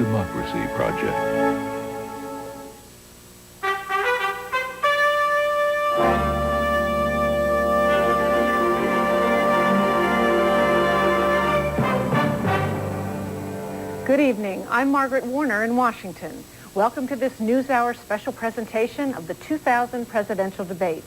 Democracy Project. Good evening. I'm Margaret Warner in Washington. Welcome to this NewsHour special presentation of the 2000 presidential debates.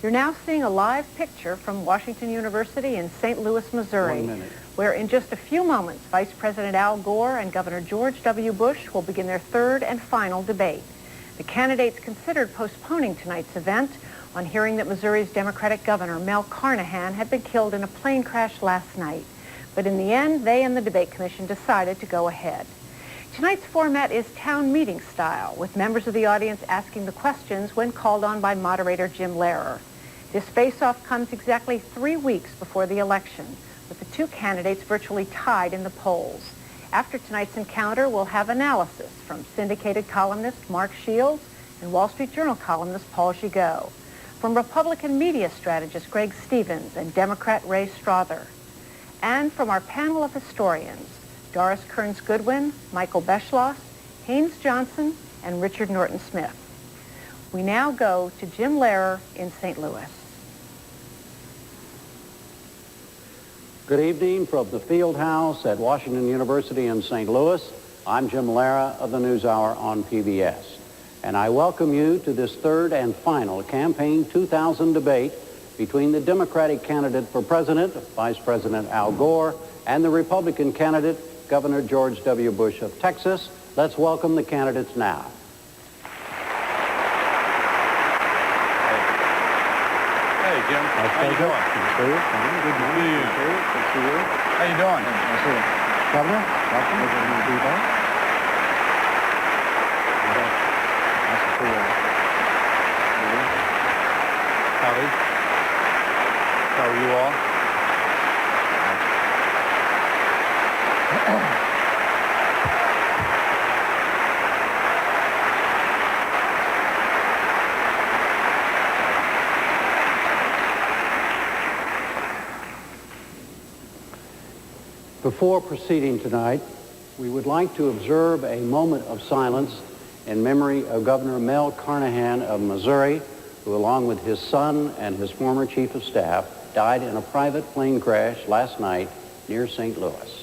You're now seeing a live picture from Washington University in St. Louis, Missouri, where in just a few moments, Vice President Al Gore and Governor George W. Bush will begin their third and final debate. The candidates considered postponing tonight's event on hearing that Missouri's Democratic Governor Mel Carnahan had been killed in a plane crash last night. But in the end, they and the debate commission decided to go ahead. Tonight's format is town meeting style, with members of the audience asking the questions when called on by moderator Jim Lehrer. This face-off comes exactly 3 weeks before the election, with the two candidates virtually tied in the polls. After tonight's encounter, we'll have analysis from syndicated columnist Mark Shields and Wall Street Journal columnist Paul Gigot, from Republican media strategist Greg Stevens and Democrat Ray Strother, and from our panel of historians, Doris Kearns-Goodwin, Michael Beschloss, Haynes Johnson, and Richard Norton-Smith. We now go to Jim Lehrer in St. Louis. Good evening from the Field House at Washington University in St. Louis. I'm Jim Lehrer of the NewsHour on PBS. And I welcome you to this third and final Campaign 2000 debate between the Democratic candidate for president, Vice President Al Gore, and the Republican candidate, Governor George W. Bush of Texas. Let's welcome the candidates now. Hey, Jim. How you doing? Good to see you. Good to see you. Good to see you. How you doing? Good to see you. Governor, welcome. Nice to see you. Howdy. How are you all? Before proceeding tonight, we would like to observe a moment of silence in memory of Governor Mel Carnahan of Missouri, who, along with his son and his former chief of staff, died in a private plane crash last night near St. Louis.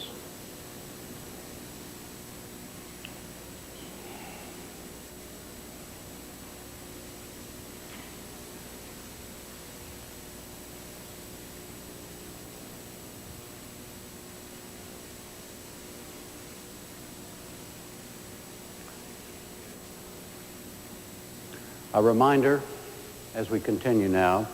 A reminder, as we continue now,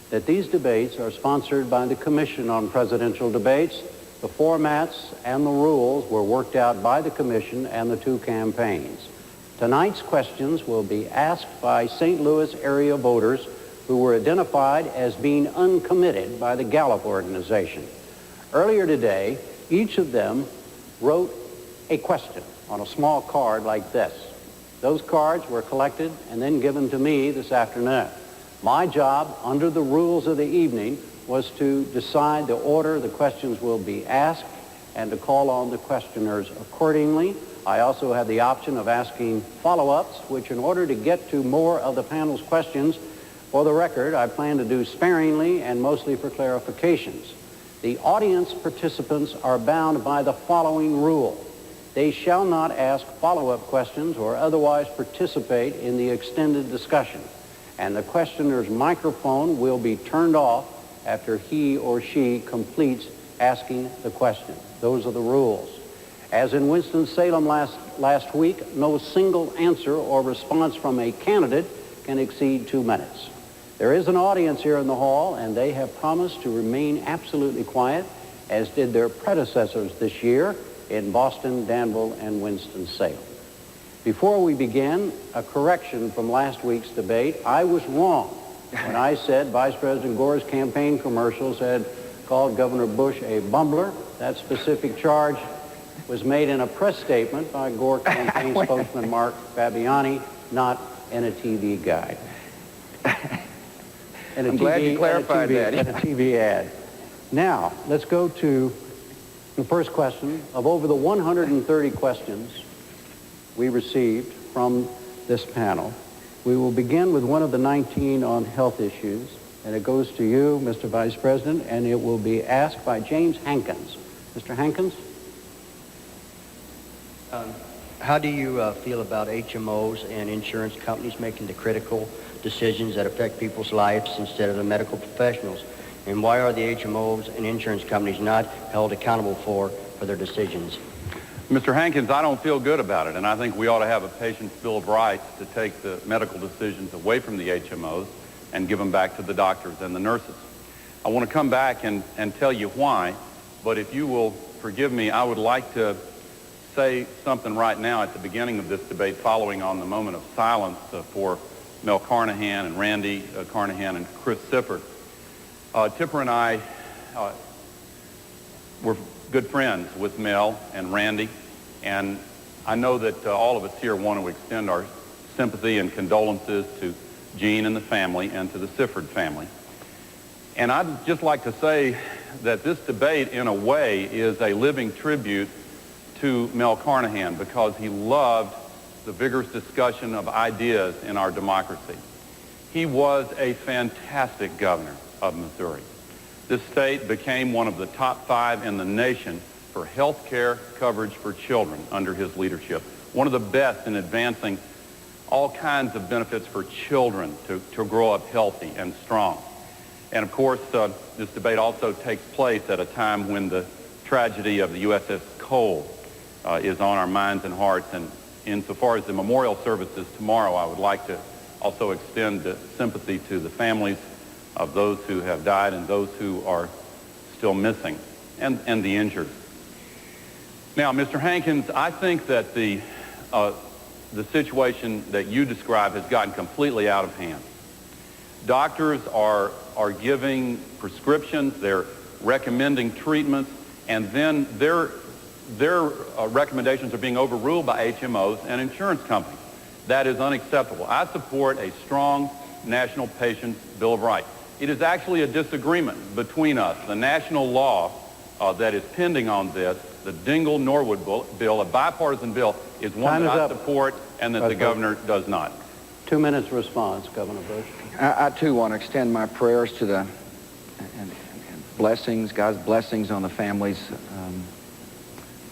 that these debates are sponsored by the Commission on Presidential Debates. The formats and the rules were worked out by the Commission and the two campaigns. Tonight's questions will be asked by St. Louis area voters who were identified as being uncommitted by the Gallup organization. Earlier today, each of them wrote a question on a small card like this. Those cards were collected and then given to me this afternoon. My job, under the rules of the evening, was to decide the order the questions will be asked and to call on the questioners accordingly. I also have the option of asking follow-ups, which in order to get to more of the panel's questions, for the record, I plan to do sparingly and mostly for clarifications. The audience participants are bound by the following rule. They shall not ask follow-up questions or otherwise participate in the extended discussion. And the questioner's microphone will be turned off after he or she completes asking the question. Those are the rules. As in Winston-Salem last week, no single answer or response from a candidate can exceed 2 minutes. There is an audience here in the hall, and they have promised to remain absolutely quiet, as did their predecessors this year in Boston, Danville, and Winston-Salem. Before we begin, a correction from last week's debate. I was wrong when I said Vice President Gore's campaign commercials had called Governor Bush a bumbler. That specific charge was made in a press statement by Gore campaign spokesman Mark Fabiani, not in a TV guide. I'm glad you clarified that. In a TV ad. Now, let's go to the first question. Of over the 130 questions we received from this panel. We will begin with one of the 19 on health issues, and it goes to you, Mr. Vice President, and it will be asked by James Hankins. Mr. Hankins? How do you feel about HMOs and insurance companies making the critical decisions that affect people's lives instead of the medical professionals? And why are the HMOs and insurance companies not held accountable for their decisions? Mr. Hankins, I don't feel good about it, and I think we ought to have a patient's bill of rights to take the medical decisions away from the HMOs and give them back to the doctors and the nurses. I want to come back and tell you why, but if you will forgive me, I would like to say something right now at the beginning of this debate, following on the moment of silence for Mel Carnahan and Randy Carnahan and Chris Sifford. Tipper and I were good friends with Mel and Randy, and I know that all of us here want to extend our sympathy and condolences to Gene and the family and to the Sifford family. And I'd just like to say that this debate, in a way, is a living tribute to Mel Carnahan, because he loved the vigorous discussion of ideas in our democracy. He was a fantastic governor of Missouri. This state became one of the top 5 in the nation for health care coverage for children under his leadership. One of the best in advancing all kinds of benefits for children to grow up healthy and strong. And of course, this debate also takes place at a time when the tragedy of the USS Cole is on our minds and hearts. And insofar as the memorial services tomorrow, I would like to also extend sympathy to the families of those who have died and those who are still missing, and the injured. Now, Mr. Hankins, I think that the situation that you describe has gotten completely out of hand. Doctors are giving prescriptions, they're recommending treatments, and then their recommendations are being overruled by HMOs and insurance companies. That is unacceptable. I support a strong national patient's bill of rights. It is actually a disagreement between us. The national law that is pending on this, the Dingell-Norwood bill, a bipartisan bill, is one that I support and that the governor does not. 2 minutes response, Governor Bush. I too want to extend my prayers to the and blessings, God's blessings on the families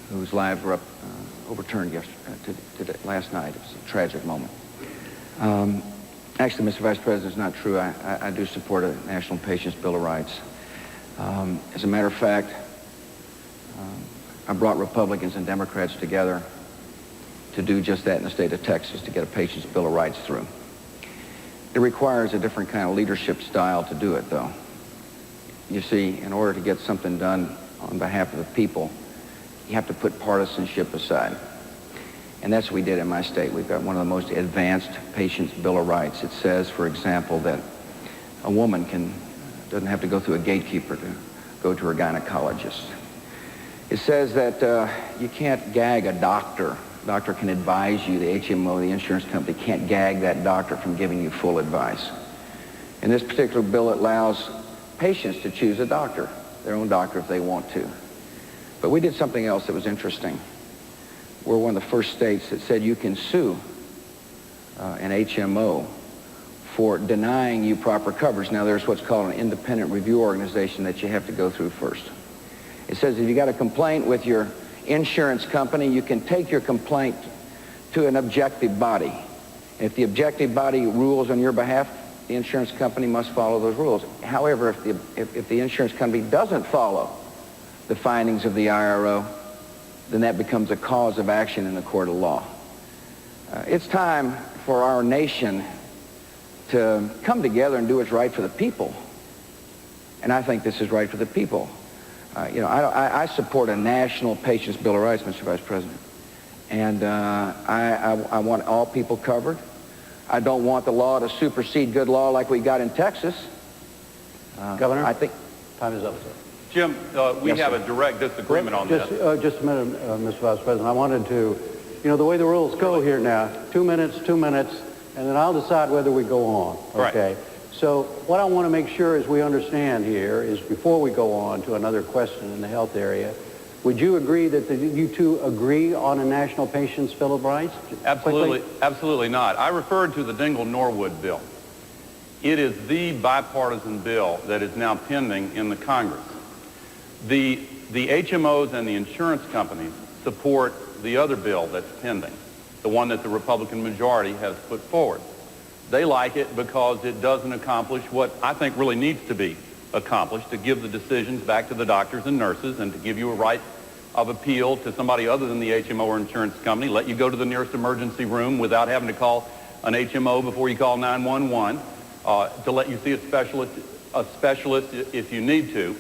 whose lives were overturned last night. It was a tragic moment. Actually, Mr. Vice President, it's not true. I do support a National Patients' Bill of Rights. As a matter of fact, I brought Republicans and Democrats together to do just that in the state of Texas, to get a Patients' Bill of Rights through. It requires a different kind of leadership style to do it, though. You see, in order to get something done on behalf of the people, you have to put partisanship aside. And that's what we did in my state. We've got one of the most advanced Patients' Bill of Rights. It says, for example, that a woman doesn't have to go through a gatekeeper to go to her gynecologist. It says that you can't gag a doctor. The doctor can advise you. The HMO, the insurance company, can't gag that doctor from giving you full advice. In this particular bill, it allows patients to choose a doctor, their own doctor if they want to. But we did something else that was interesting. We're one of the first states that said you can sue an HMO for denying you proper coverage. Now, there's what's called an independent review organization that you have to go through first. It says if you got a complaint with your insurance company, you can take your complaint to an objective body. And if the objective body rules on your behalf, the insurance company must follow those rules. However, if the insurance company doesn't follow the findings of the IRO, then that becomes a cause of action in the court of law. It's time for our nation to come together and do what's right for the people. And I think this is right for the people. I support a national Patients' Bill of Rights, Mr. Vice President. And I want all people covered. I don't want the law to supersede good law like we got in Texas. Governor? I think Time is up, sir. Jim, we Yes, have sir. a direct disagreement on this. Just a minute, Mr. Vice President. I wanted to, the way the rules go here now, 2 minutes, and then I'll decide whether we go on. Okay? Right. So what I want to make sure is we understand here is before we go on to another question in the health area, Would you agree that you two agree on a National Patients' Bill of Rights? Absolutely, Quickly. absolutely not. I referred to the Dingell-Norwood bill. It is the bipartisan bill that is now pending in the Congress. The HMOs and the insurance companies support the other bill that's pending, the one that the Republican majority has put forward. They like it because it doesn't accomplish what I think really needs to be accomplished, to give the decisions back to the doctors and nurses and to give you a right of appeal to somebody other than the HMO or insurance company, let you go to the nearest emergency room without having to call an HMO before you call 911, to let you see a specialist if you need to.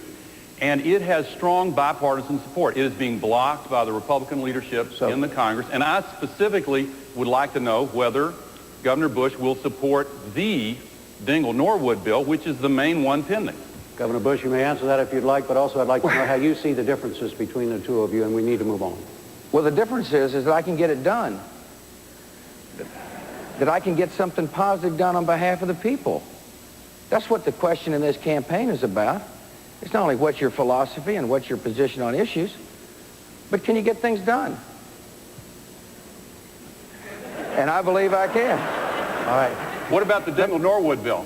And it has strong bipartisan support. It is being blocked by the Republican leadership in the Congress. And I specifically would like to know whether Governor Bush will support the Dingell-Norwood bill, which is the main one pending. Governor Bush, you may answer that if you'd like, but also I'd like to know how you see the differences between the two of you, and we need to move on. Well, the difference is that I can get it done. That I can get something positive done on behalf of the people. That's what the question in this campaign is about. It's not only what's your philosophy and what's your position on issues, but can you get things done? And I believe I can. All right. What about the Dingell-Norwood bill?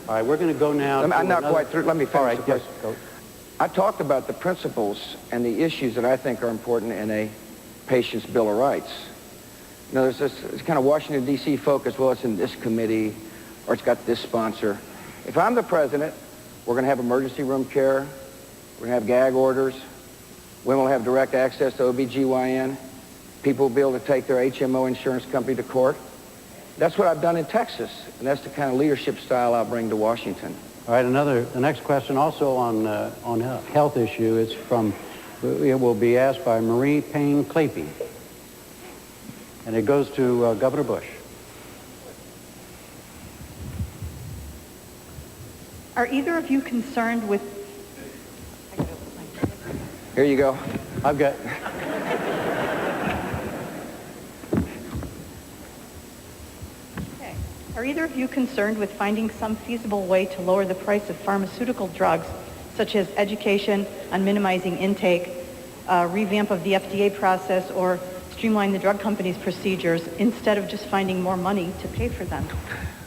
All right, we're going to go now. I'm not quite through. Let me finish. All right, the yes, question. go. I talked about the principles and the issues that I think are important in a patient's Bill of Rights. You know, there's this kind of Washington, D.C. focus, well, it's in this committee, or it's got this sponsor. If I'm the president, we're going to have emergency room care, we're going to have gag orders, women will have direct access to OBGYN, people will be able to take their HMO insurance company to court. That's what I've done in Texas, and that's the kind of leadership style I'll bring to Washington. All right, the next question also on a health issue. It will be asked by Marie Payne Clapey, and it goes to Governor Bush. Are either of you concerned with... Here you go. I've got... Are either of you concerned with finding some feasible way to lower the price of pharmaceutical drugs, such as education on minimizing intake, revamp of the FDA process, or streamline the drug companies' procedures instead of just finding more money to pay for them?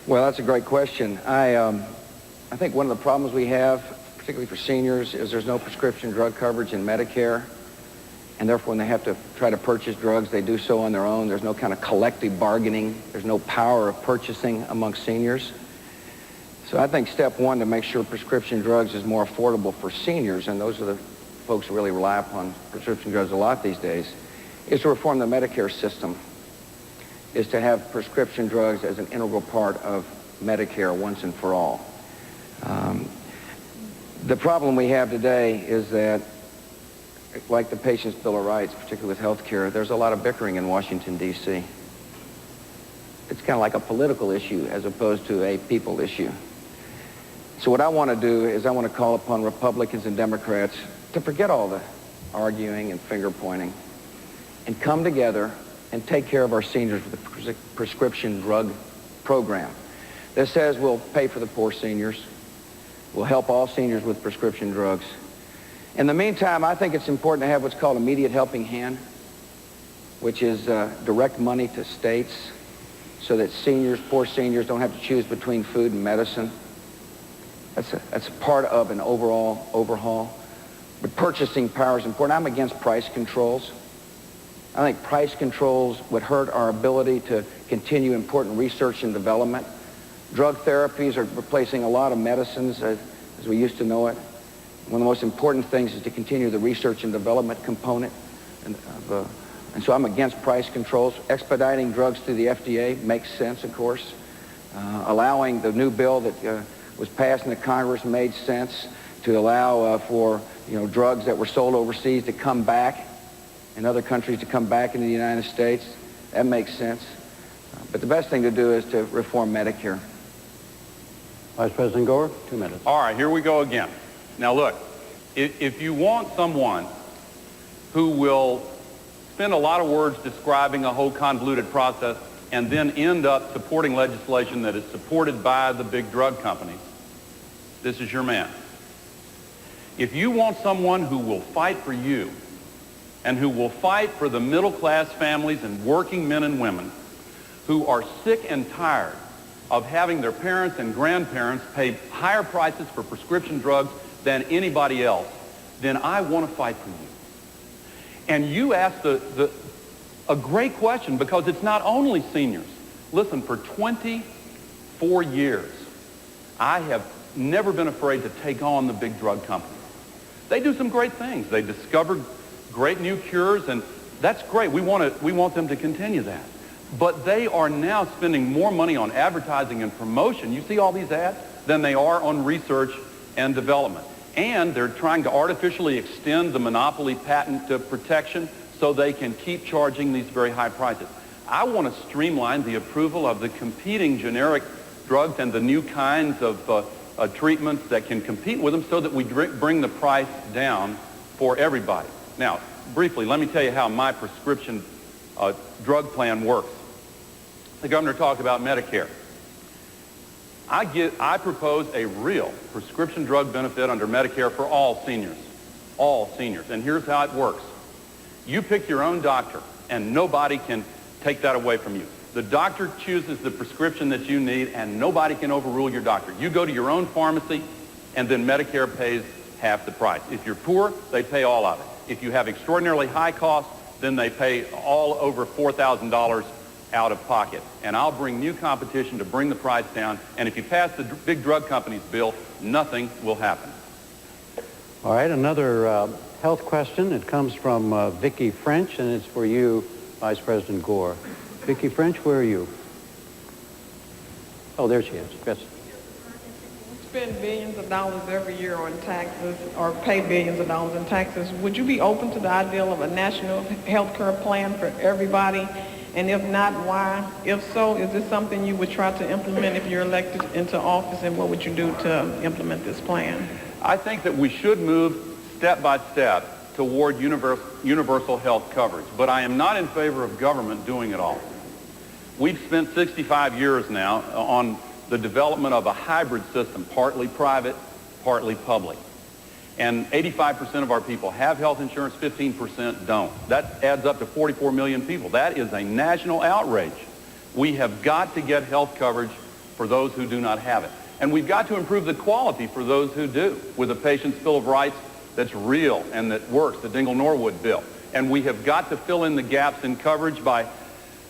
Well, that's a great question. I think one of the problems we have, particularly for seniors, is there's no prescription drug coverage in Medicare. And therefore, when they have to try to purchase drugs, they do so on their own. There's no kind of collective bargaining. There's no power of purchasing among seniors. So I think step one to make sure prescription drugs is more affordable for seniors, and those are the folks who really rely upon prescription drugs a lot these days, is to reform the Medicare system, is to have prescription drugs as an integral part of Medicare once and for all. The problem we have today is that, like the Patient's Bill of Rights, particularly with health care, there's a lot of bickering in Washington, D.C. It's kind of like a political issue as opposed to a people issue. So what I want to do is I want to call upon Republicans and Democrats to forget all the arguing and finger-pointing and come together and take care of our seniors with a prescription drug program that says we'll pay for the poor seniors, we'll help all seniors with prescription drugs. In the meantime, I think it's important to have what's called immediate helping hand, which is direct money to states so that seniors, poor seniors, don't have to choose between food and medicine. That's a part of an overall overhaul. But purchasing power is important. I'm against price controls. I think price controls would hurt our ability to continue important research and development. Drug therapies are replacing a lot of medicines as we used to know it. One of the most important things is to continue the research and development component. And so I'm against price controls. Expediting drugs through the FDA makes sense, of course. Allowing the new bill that was passed in the Congress made sense to allow for drugs that were sold overseas to come back and other countries to come back into the United States. That makes sense. But the best thing to do is to reform Medicare. Vice President Gore, 2 minutes. All right, here we go again. Now look, if you want someone who will spend a lot of words describing a whole convoluted process and then end up supporting legislation that is supported by the big drug companies, this is your man. If you want someone who will fight for you and who will fight for the middle-class families and working men and women who are sick and tired of having their parents and grandparents pay higher prices for prescription drugs than anybody else, then I want to fight for you. And you asked a great question, because it's not only seniors. Listen, for 24 years, I have never been afraid to take on the big drug companies. They do some great things. They discovered great new cures, and that's great. We want them to continue that. But they are now spending more money on advertising and promotion, you see all these ads, than they are on research and development. And they're trying to artificially extend the monopoly patent protection so they can keep charging these very high prices. I want to streamline the approval of the competing generic drugs and the new kinds of treatments that can compete with them, so that we bring the price down for everybody. Now, briefly, let me tell you how my prescription drug plan works. The governor talked about Medicare. I propose a real prescription drug benefit under Medicare for all seniors. All seniors. And here's how it works. You pick your own doctor, and nobody can take that away from you. The doctor chooses the prescription that you need, and nobody can overrule your doctor. You go to your own pharmacy, and then Medicare pays half the price. If you're poor, they pay all of it. If you have extraordinarily high costs, then they pay all over $4,000 out of pocket. And I'll bring new competition to bring the price down, and if you pass the big drug companies' bill, nothing will happen. All right, another health question. It comes from Vicki French, and it's for you, Vice President Gore. Vicki French, where are you? Oh, there she is. Yes. Spend billions of dollars every year on taxes, or pay billions of dollars in taxes. Would you be open to the idea of a national health care plan for everybody? And if not, why? If so, is this something you would try to implement if you're elected into office, and what would you do to implement this plan? I think that we should move step by step toward universal health coverage, but I am not in favor of government doing it all. We've spent 65 years now on the development of a hybrid system, partly private, partly public. And 85% of our people have health insurance, 15% don't. That adds up to 44 million people. That is a national outrage. We have got to get health coverage for those who do not have it. And we've got to improve the quality for those who do, with a patient's Bill of Rights that's real and that works, the Dingell-Norwood bill. And we have got to fill in the gaps in coverage by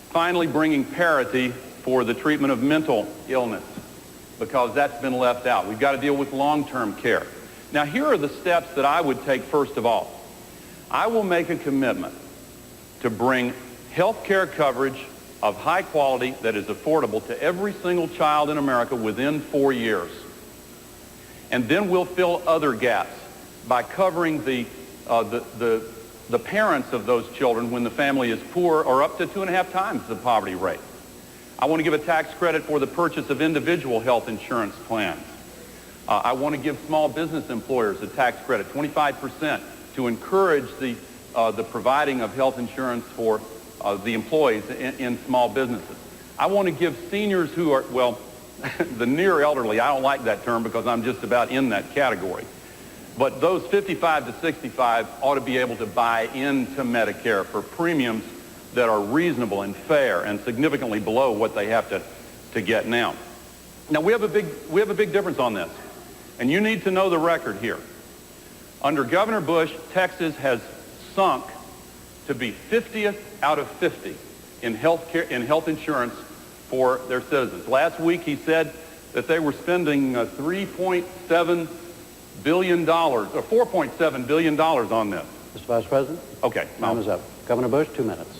finally bringing parity for the treatment of mental illness, because that's been left out. We've got to deal with long-term care. Now, here are the steps that I would take first of all. I will make a commitment to bring health care coverage of high quality that is affordable to every single child in America within 4 years. And then we'll fill other gaps by covering the parents of those children when the family is poor, or up to 2.5 times the poverty rate. I want to give a tax credit for the purchase of individual health insurance plans. I want to give small business employers a tax credit, 25%, to encourage the providing of health insurance for the employees in small businesses. I want to give seniors who are, well, the near elderly, I don't like that term because I'm just about in that category. But those 55 to 65 ought to be able to buy into Medicare for premiums that are reasonable and fair and significantly below what they have to get now. Now, we have a big difference on this, and you need to know the record here. Under Governor Bush, Texas has sunk to be 50th out of 50 in health insurance for their citizens. Last week, he said that they were spending $3.7 billion, or $4.7 billion on this. Mr. Vice President? Okay. Time is up. Governor Bush, 2 minutes.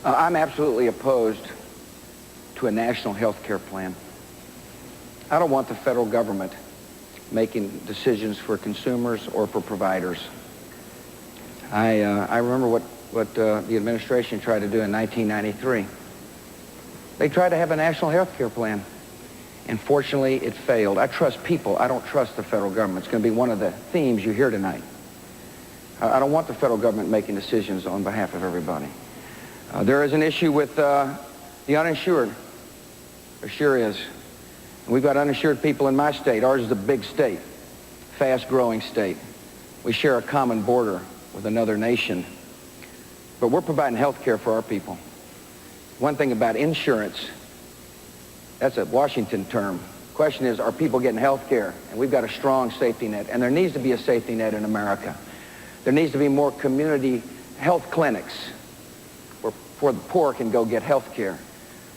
I'm absolutely opposed to a national health care plan. I don't want the federal government making decisions for consumers or for providers. I remember what the administration tried to do in 1993. They tried to have a national health care plan. And fortunately, it failed. I trust people. I don't trust the federal government. It's going to be one of the themes you hear tonight. I don't want the federal government making decisions on behalf of everybody. There is an issue with the uninsured. There sure is. We've got uninsured people in my state. Ours is a big state, fast-growing state. We share a common border with another nation. But we're providing health care for our people. One thing about insurance, that's a Washington term. Question is, are people getting health care? And we've got a strong safety net, and there needs to be a safety net in America. There needs to be more community health clinics where the poor can go get health care.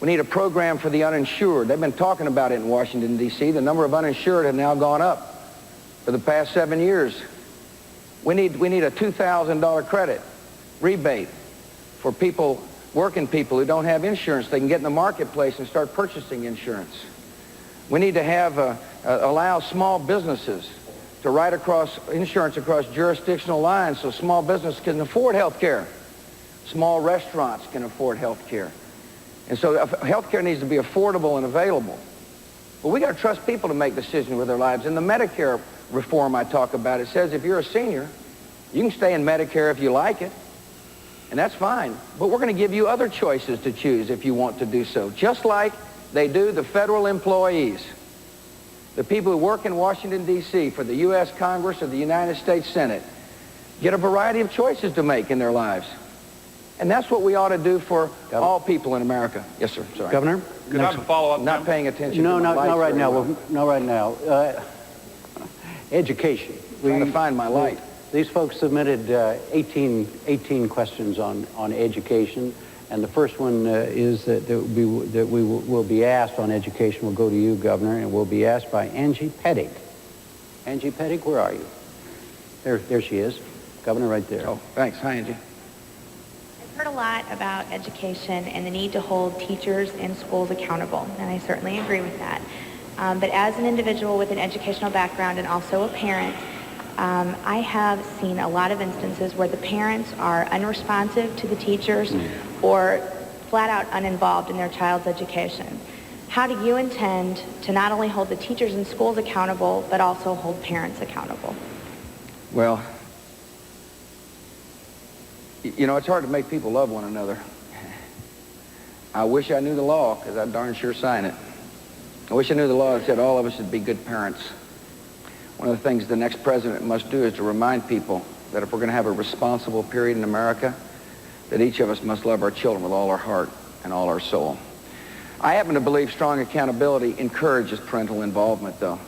We need a program for the uninsured. They've been talking about it in Washington, D.C. The number of uninsured have now gone up for the past 7 years. We need a $2,000 credit rebate for people, working people who don't have insurance. They can get in the marketplace and start purchasing insurance. We need to have allow small businesses to write insurance across jurisdictional lines so small business can afford health care. Small restaurants can afford health care. And so health care needs to be affordable and available. But we got to trust people to make decisions with their lives. In the Medicare reform I talk about, it says if you're a senior, you can stay in Medicare if you like it, and that's fine. But we're going to give you other choices to choose if you want to do so, just like they do the federal employees. The people who work in Washington, D.C. for the U.S. Congress or the United States Senate get a variety of choices to make in their lives. And that's what we ought to do for all people in America. Yes, sir. Sorry. Governor? Could I have a follow-up? Not paying attention No, to my not right very now. well. No, right now. Education. Trying to find my light. These folks submitted 18 questions on education, and the first one is that we will be asked on education. Will go to you, Governor, and will be asked by Angie Pettig. Angie Pettig, where are you? There she is. Governor, right there. Oh, thanks. Hi, Angie. I've heard a lot about education and the need to hold teachers and schools accountable, and I certainly agree with that. But as an individual with an educational background and also a parent, I have seen a lot of instances where the parents are unresponsive to the teachers or flat out uninvolved in their child's education. How do you intend to not only hold the teachers and schools accountable, but also hold parents accountable? Well, you know, it's hard to make people love one another. I wish I knew the law, because I'd darn sure sign it. I wish I knew the law that said all of us should be good parents. One of the things the next president must do is to remind people that if we're going to have a responsible period in America, that each of us must love our children with all our heart and all our soul. I happen to believe strong accountability encourages parental involvement, though.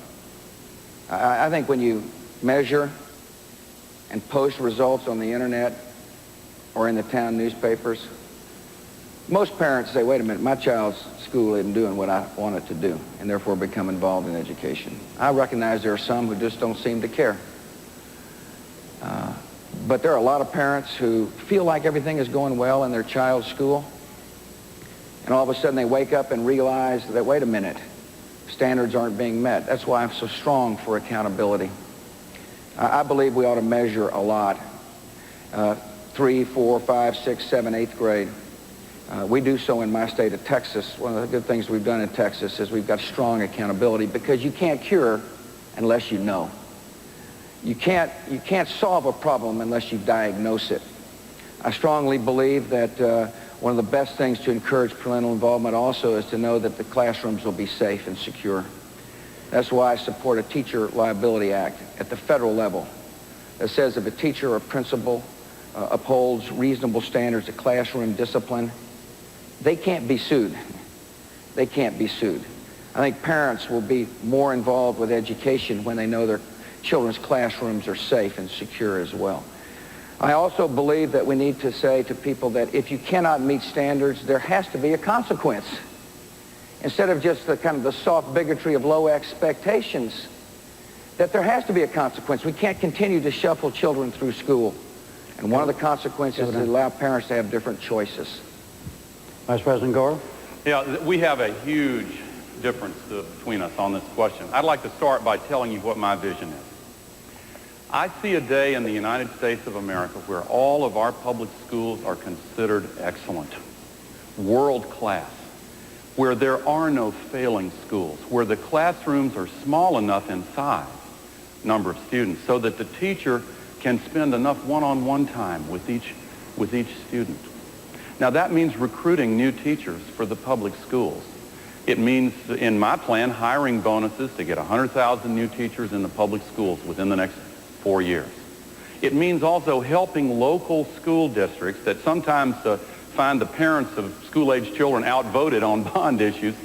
I think when you measure and post results on the internet or in the town newspapers, most parents say, wait a minute, my child's school isn't doing what I want it to do, and therefore become involved in education. I recognize there are some who just don't seem to care. But there are a lot of parents who feel like everything is going well in their child's school, and all of a sudden they wake up and realize that, wait a minute, standards aren't being met. That's why I'm so strong for accountability. I believe we ought to measure a lot. 3, 4, 5, 6, 7, 8th grade. We do so in my state of Texas. One of the good things we've done in Texas is we've got strong accountability, because you can't cure unless you know. You can't solve a problem unless you diagnose it. I strongly believe that one of the best things to encourage parental involvement also is to know that the classrooms will be safe and secure. That's why I support a Teacher Liability Act at the federal level that says if a teacher or principal upholds reasonable standards of classroom discipline, they can't be sued. They can't be sued. I think parents will be more involved with education when they know their children's classrooms are safe and secure as well. I also believe that we need to say to people that if you cannot meet standards, there has to be a consequence. Instead of just the kind of the soft bigotry of low expectations, that there has to be a consequence. We can't continue to shuffle children through school. And one of the consequences is to allow parents to have different choices. Vice President Gore? Yeah, we have a huge difference between us on this question. I'd like to start by telling you what my vision is. I see a day in the United States of America where all of our public schools are considered excellent, world class, where there are no failing schools, where the classrooms are small enough in size, number of students, so that the teacher can spend enough one-on-one time with each student. Now that means recruiting new teachers for the public schools. It means, in my plan, hiring bonuses to get 100,000 new teachers in the public schools within the next 4 years. It means also helping local school districts that sometimes find the parents of school-age children outvoted on bond issues,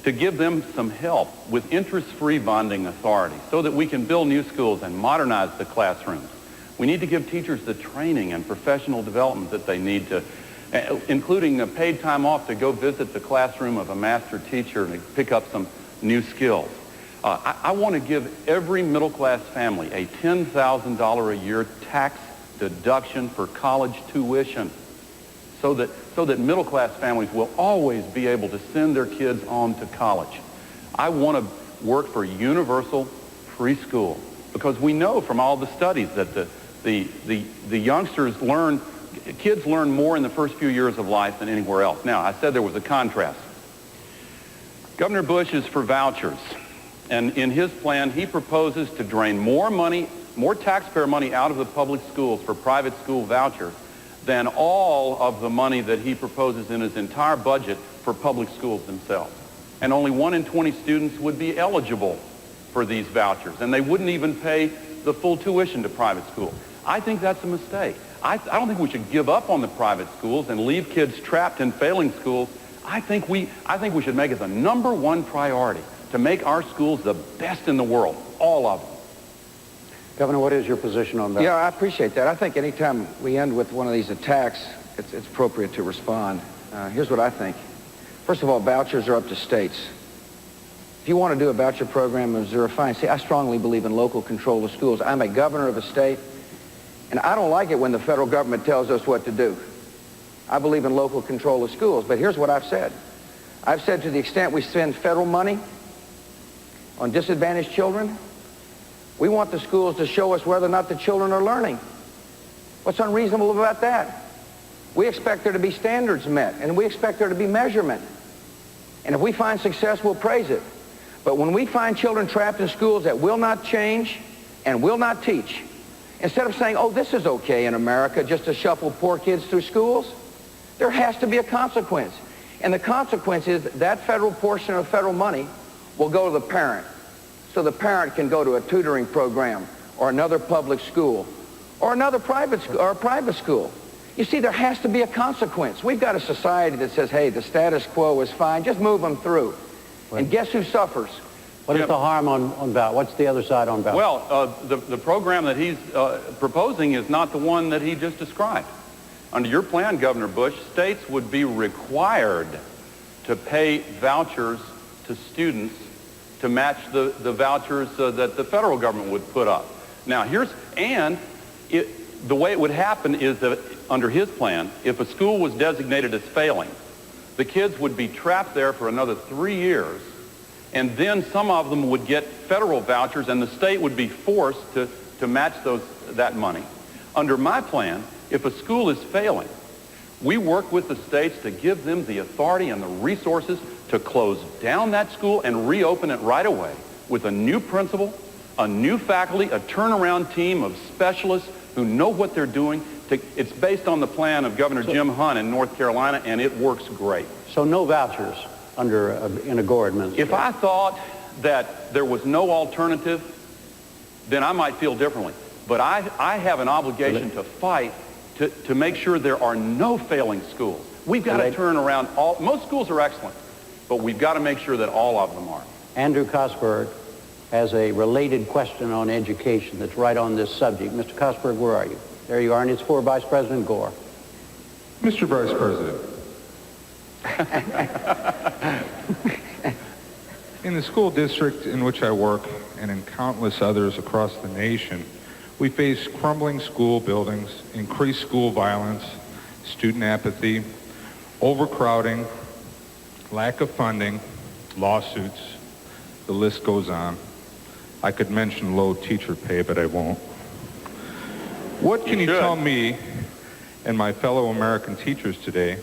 to give them some help with interest-free bonding authority so that we can build new schools and modernize the classrooms. We need to give teachers the training and professional development that they need to, including paid time off to go visit the classroom of a master teacher and pick up some new skills. I want to give every middle-class family a $10,000 a year tax deduction for college tuition so that middle-class families will always be able to send their kids on to college. I want to work for universal free school because we know from all the studies that the youngsters kids learn more in the first few years of life than anywhere else. Now, I said there was a contrast. Governor Bush is for vouchers. And in his plan, he proposes to drain more taxpayer money out of the public schools for private school vouchers than all of the money that he proposes in his entire budget for public schools themselves. And only 1 in 20 students would be eligible for these vouchers, and they wouldn't even pay the full tuition to private school. I think that's a mistake. I don't think we should give up on the private schools and leave kids trapped in failing schools. I think we should make it the #1 priority to make our schools the best in the world, all of them. Governor, what is your position on that? Yeah, I appreciate that. I think anytime we end with one of these attacks, it's appropriate to respond. Here's what I think. First of all, vouchers are up to states. If you want to do a voucher program in Missouri, fine. See, I strongly believe in local control of schools. I'm a governor of a state, and I don't like it when the federal government tells us what to do. I believe in local control of schools, but here's what I've said. I've said to the extent we spend federal money on disadvantaged children, we want the schools to show us whether or not the children are learning. What's unreasonable about that? We expect there to be standards met, and we expect there to be measurement. And if we find success, we'll praise it. But when we find children trapped in schools that will not change and will not teach, instead of saying, oh, this is okay in America just to shuffle poor kids through schools, there has to be a consequence. And the consequence is that federal portion of federal money will go to the parent. So the parent can go to a tutoring program or another public school or another private school or a private school. You see, there has to be a consequence. We've got a society that says, hey, the status quo is fine, just move them through. And guess who suffers? What is the harm on voucher? What's the other side on voucher? Well, the program that he's proposing is not the one that he just described. Under your plan, Governor Bush, states would be required to pay vouchers to students to match the vouchers that the federal government would put up. Now, the way it would happen is that under his plan, if a school was designated as failing, the kids would be trapped there for another 3 years, and then some of them would get federal vouchers, and the state would be forced to match that money. Under my plan, if a school is failing, we work with the states to give them the authority and the resources to close down that school and reopen it right away with a new principal, a new faculty, a turnaround team of specialists who know what they're doing. It's based on the plan of Governor Jim Hunt in North Carolina, and it works great. So no vouchers in a Gore administration? If I thought that there was no alternative, then I might feel differently. But I have an obligation to fight to make sure there are no failing schools. We've got to turn around most schools are excellent, but we've got to make sure that all of them are. Andrew Cosberg has a related question on education that's right on this subject. Mr. Cosberg, where are you? There you are, and it's for Vice President Gore. Mr. Vice President, in the school district in which I work and in countless others across the nation, we face crumbling school buildings, increased school violence, student apathy, overcrowding, lack of funding, lawsuits. The list goes on. I could mention low teacher pay, but I won't. What can you tell me and my fellow American teachers today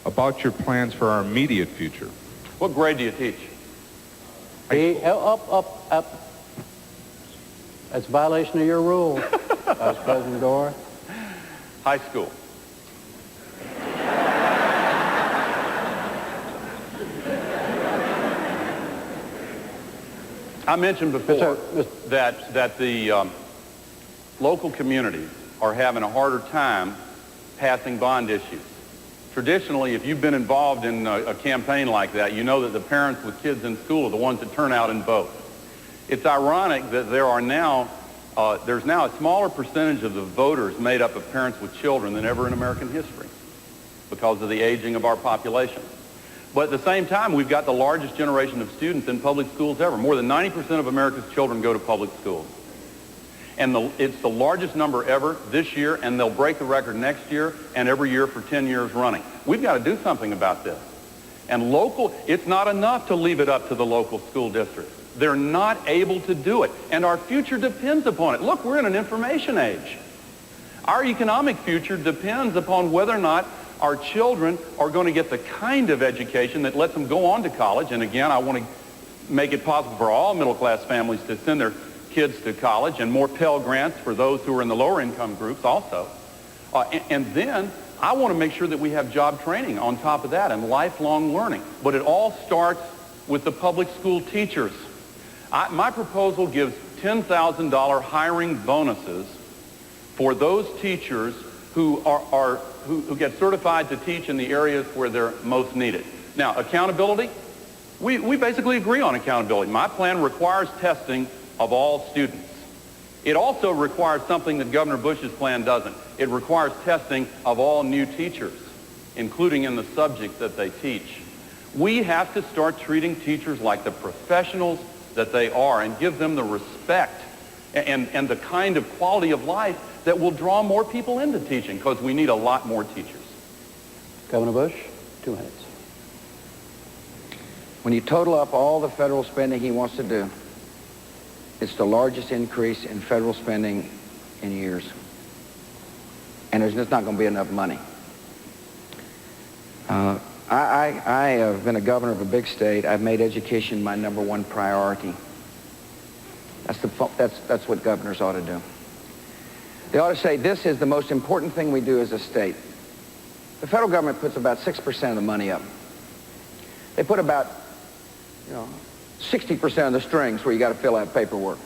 about your plans for our immediate future? What grade do you teach? Up. That's a violation of your rules, Vice President Gore. High school. I mentioned before that local communities are having a harder time passing bond issues. Traditionally, if you've been involved in a campaign like that, you know that the parents with kids in school are the ones that turn out and vote. It's ironic that there's now a smaller percentage of the voters made up of parents with children than ever in American history because of the aging of our population. But at the same time, we've got the largest generation of students in public schools ever. More than 90% of America's children go to public schools. And it's the largest number ever this year, and they'll break the record next year and every year for 10 years running. We've got to do something about this. And it's not enough to leave it up to the local school districts. They're not able to do it. And our future depends upon it. Look, we're in an information age. Our economic future depends upon whether or not our children are going to get the kind of education that lets them go on to college. And again, I want to make it possible for all middle-class families to send their kids to college, and more Pell Grants for those who are in the lower income groups also. And then I want to make sure that we have job training on top of that and lifelong learning. But it all starts with the public school teachers. My proposal gives $10,000 hiring bonuses for those teachers who get certified to teach in the areas where they're most needed. Now, accountability, we basically agree on accountability. My plan requires testing of all students. It also requires something that Governor Bush's plan doesn't. It requires testing of all new teachers, including in the subject that they teach. We have to start treating teachers like the professionals that they are and give them the respect and the kind of quality of life that will draw more people into teaching, because we need a lot more teachers. Governor Bush, 2 minutes. When you total up all the federal spending he wants to do, it's the largest increase in federal spending in years. And there's just not going to be enough money. I have been a governor of a big state. I've made education my #1 priority. That's what governors ought to do. They ought to say, this is the most important thing we do as a state. The federal government puts about 6% of the money up. They put about, 60% of the strings where you got to fill out paperwork.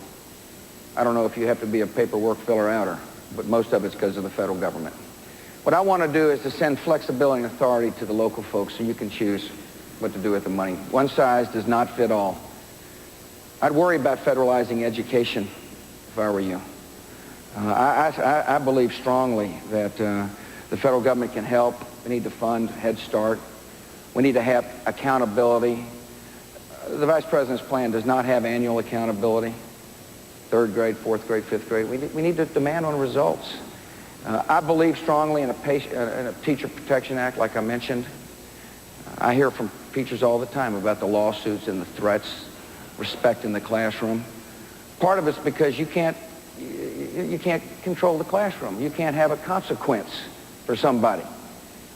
I don't know if you have to be a paperwork filler-outer, but most of it's because of the federal government. What I want to do is to send flexibility and authority to the local folks so you can choose what to do with the money. One size does not fit all. I'd worry about federalizing education if I were you. I believe strongly that the federal government can help. We need to fund Head Start. We need to have accountability. The Vice President's plan does not have annual accountability. 3rd grade, 4th grade, 5th grade. We need to demand on results. I believe strongly in a Teacher Protection Act, like I mentioned. I hear from teachers all the time about the lawsuits and the threats, respect in the classroom. Part of it's because you can't control the classroom. You can't have a consequence for somebody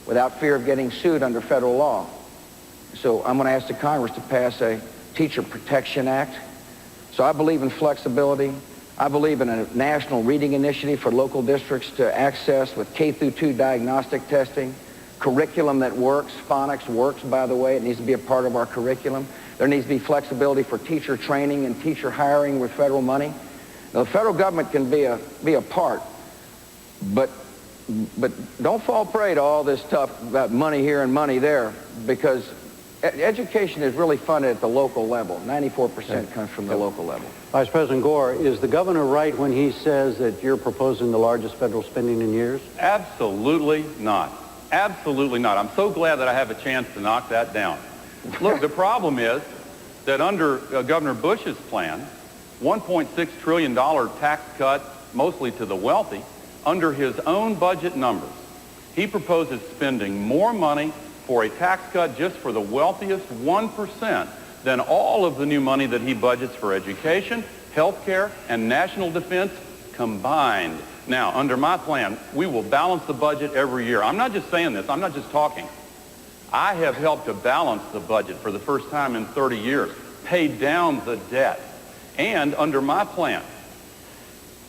without fear of getting sued under federal law. So I'm going to ask the Congress to pass a Teacher Protection Act. So I believe in flexibility. I believe in a national reading initiative for local districts to access with K-2 diagnostic testing, curriculum that works. Phonics works, by the way. It needs to be a part of our curriculum. There needs to be flexibility for teacher training and teacher hiring with federal money. Now, the federal government can be a part, but don't fall prey to all this stuff about money here and money there, because education is really funded at the local level. 94% comes from the local level. Vice President Gore, is the governor right when he says that you're proposing the largest federal spending in years? Absolutely not. Absolutely not. I'm so glad that I have a chance to knock that down. Look, the problem is that under Governor Bush's plan, $1.6 trillion tax cut, mostly to the wealthy, under his own budget numbers, he proposes spending more money for a tax cut just for the wealthiest 1% than all of the new money that he budgets for education, health care, and national defense combined. Now, under my plan, we will balance the budget every year. I'm not just saying this. I'm not just talking. I have helped to balance the budget for the first time in 30 years, pay down the debt. And under my plan,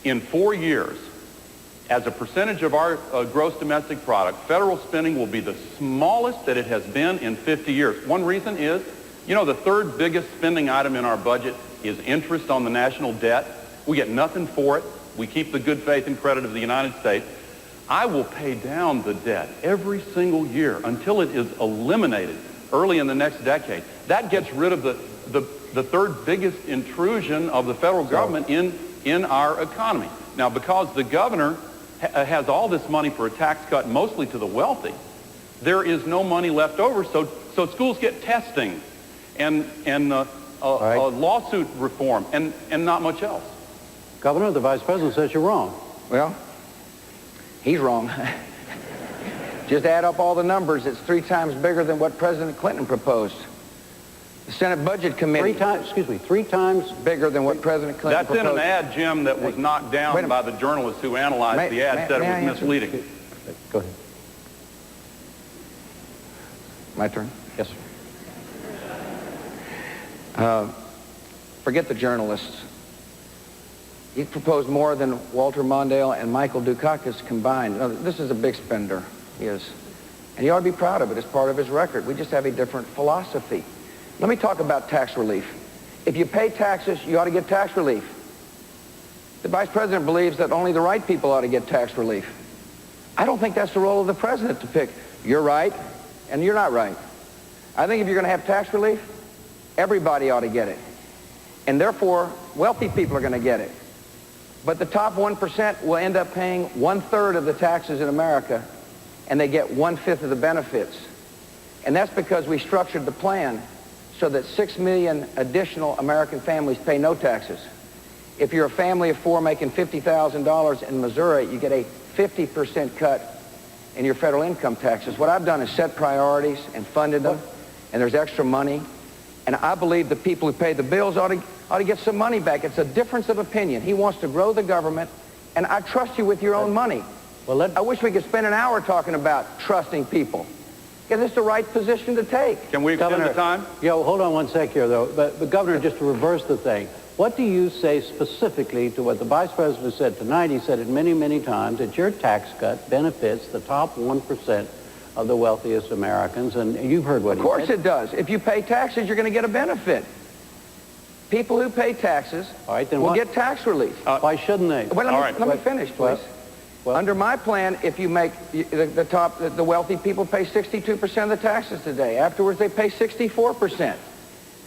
in 4 years, as a percentage of our gross domestic product, federal spending will be the smallest that it has been in 50 years. One reason is, the 3rd biggest spending item in our budget is interest on the national debt. We get nothing for it. we keep the good faith and credit of the United States, I will pay down the debt every single year until it is eliminated early in the next decade. That gets rid of the third biggest intrusion of the federal government in our economy. Now, because the governor has all this money for a tax cut, mostly to the wealthy, there is no money left over, so schools get testing and lawsuit reform and not much else. Governor, the Vice President says you're wrong. Well, he's wrong. Just add up all the numbers. It's 3 times bigger than what President Clinton proposed. The Senate Budget Committee... 3 times bigger than what President Clinton proposed. That's in an ad, Jim, that was knocked down by the journalists who analyzed the ad, said it was misleading. Go ahead. My turn? Yes, sir. Forget the journalists. He proposed more than Walter Mondale and Michael Dukakis combined. Now, this is a big spender, he is. And he ought to be proud of it as part of his record. We just have a different philosophy. Let me talk about tax relief. If you pay taxes, you ought to get tax relief. The Vice President believes that only the right people ought to get tax relief. I don't think that's the role of the President to pick. You're right, and you're not right. I think if you're going to have tax relief, everybody ought to get it. And therefore, wealthy people are going to get it. But the top 1% will end up paying 1/3 of the taxes in America, and they get 1/5 of the benefits. And that's because we structured the plan so that 6 million additional American families pay no taxes. If you're a family of 4 making $50,000 in Missouri, you get a 50% cut in your federal income taxes. What I've done is set priorities and funded them, and there's extra money. And I believe the people who pay the bills ought to get some money back. It's a difference of opinion. He wants to grow the government, and I trust you with your own money. Well, I wish we could spend an hour talking about trusting people. Because it's the right position to take. Can we extend the time? Yeah, well, hold on one sec here, though. But Governor, just to reverse the thing, what do you say specifically to what the Vice President said tonight? He said it many, many times, that your tax cut benefits the top 1% of the wealthiest Americans, and you've heard what he said. Of course it does. If you pay taxes, you're going to get a benefit. People who pay taxes will get tax relief. Why shouldn't they? Well, let me finish, please. Under my plan, if you make the wealthy people pay 62% of the taxes today. Afterwards, they pay 64%.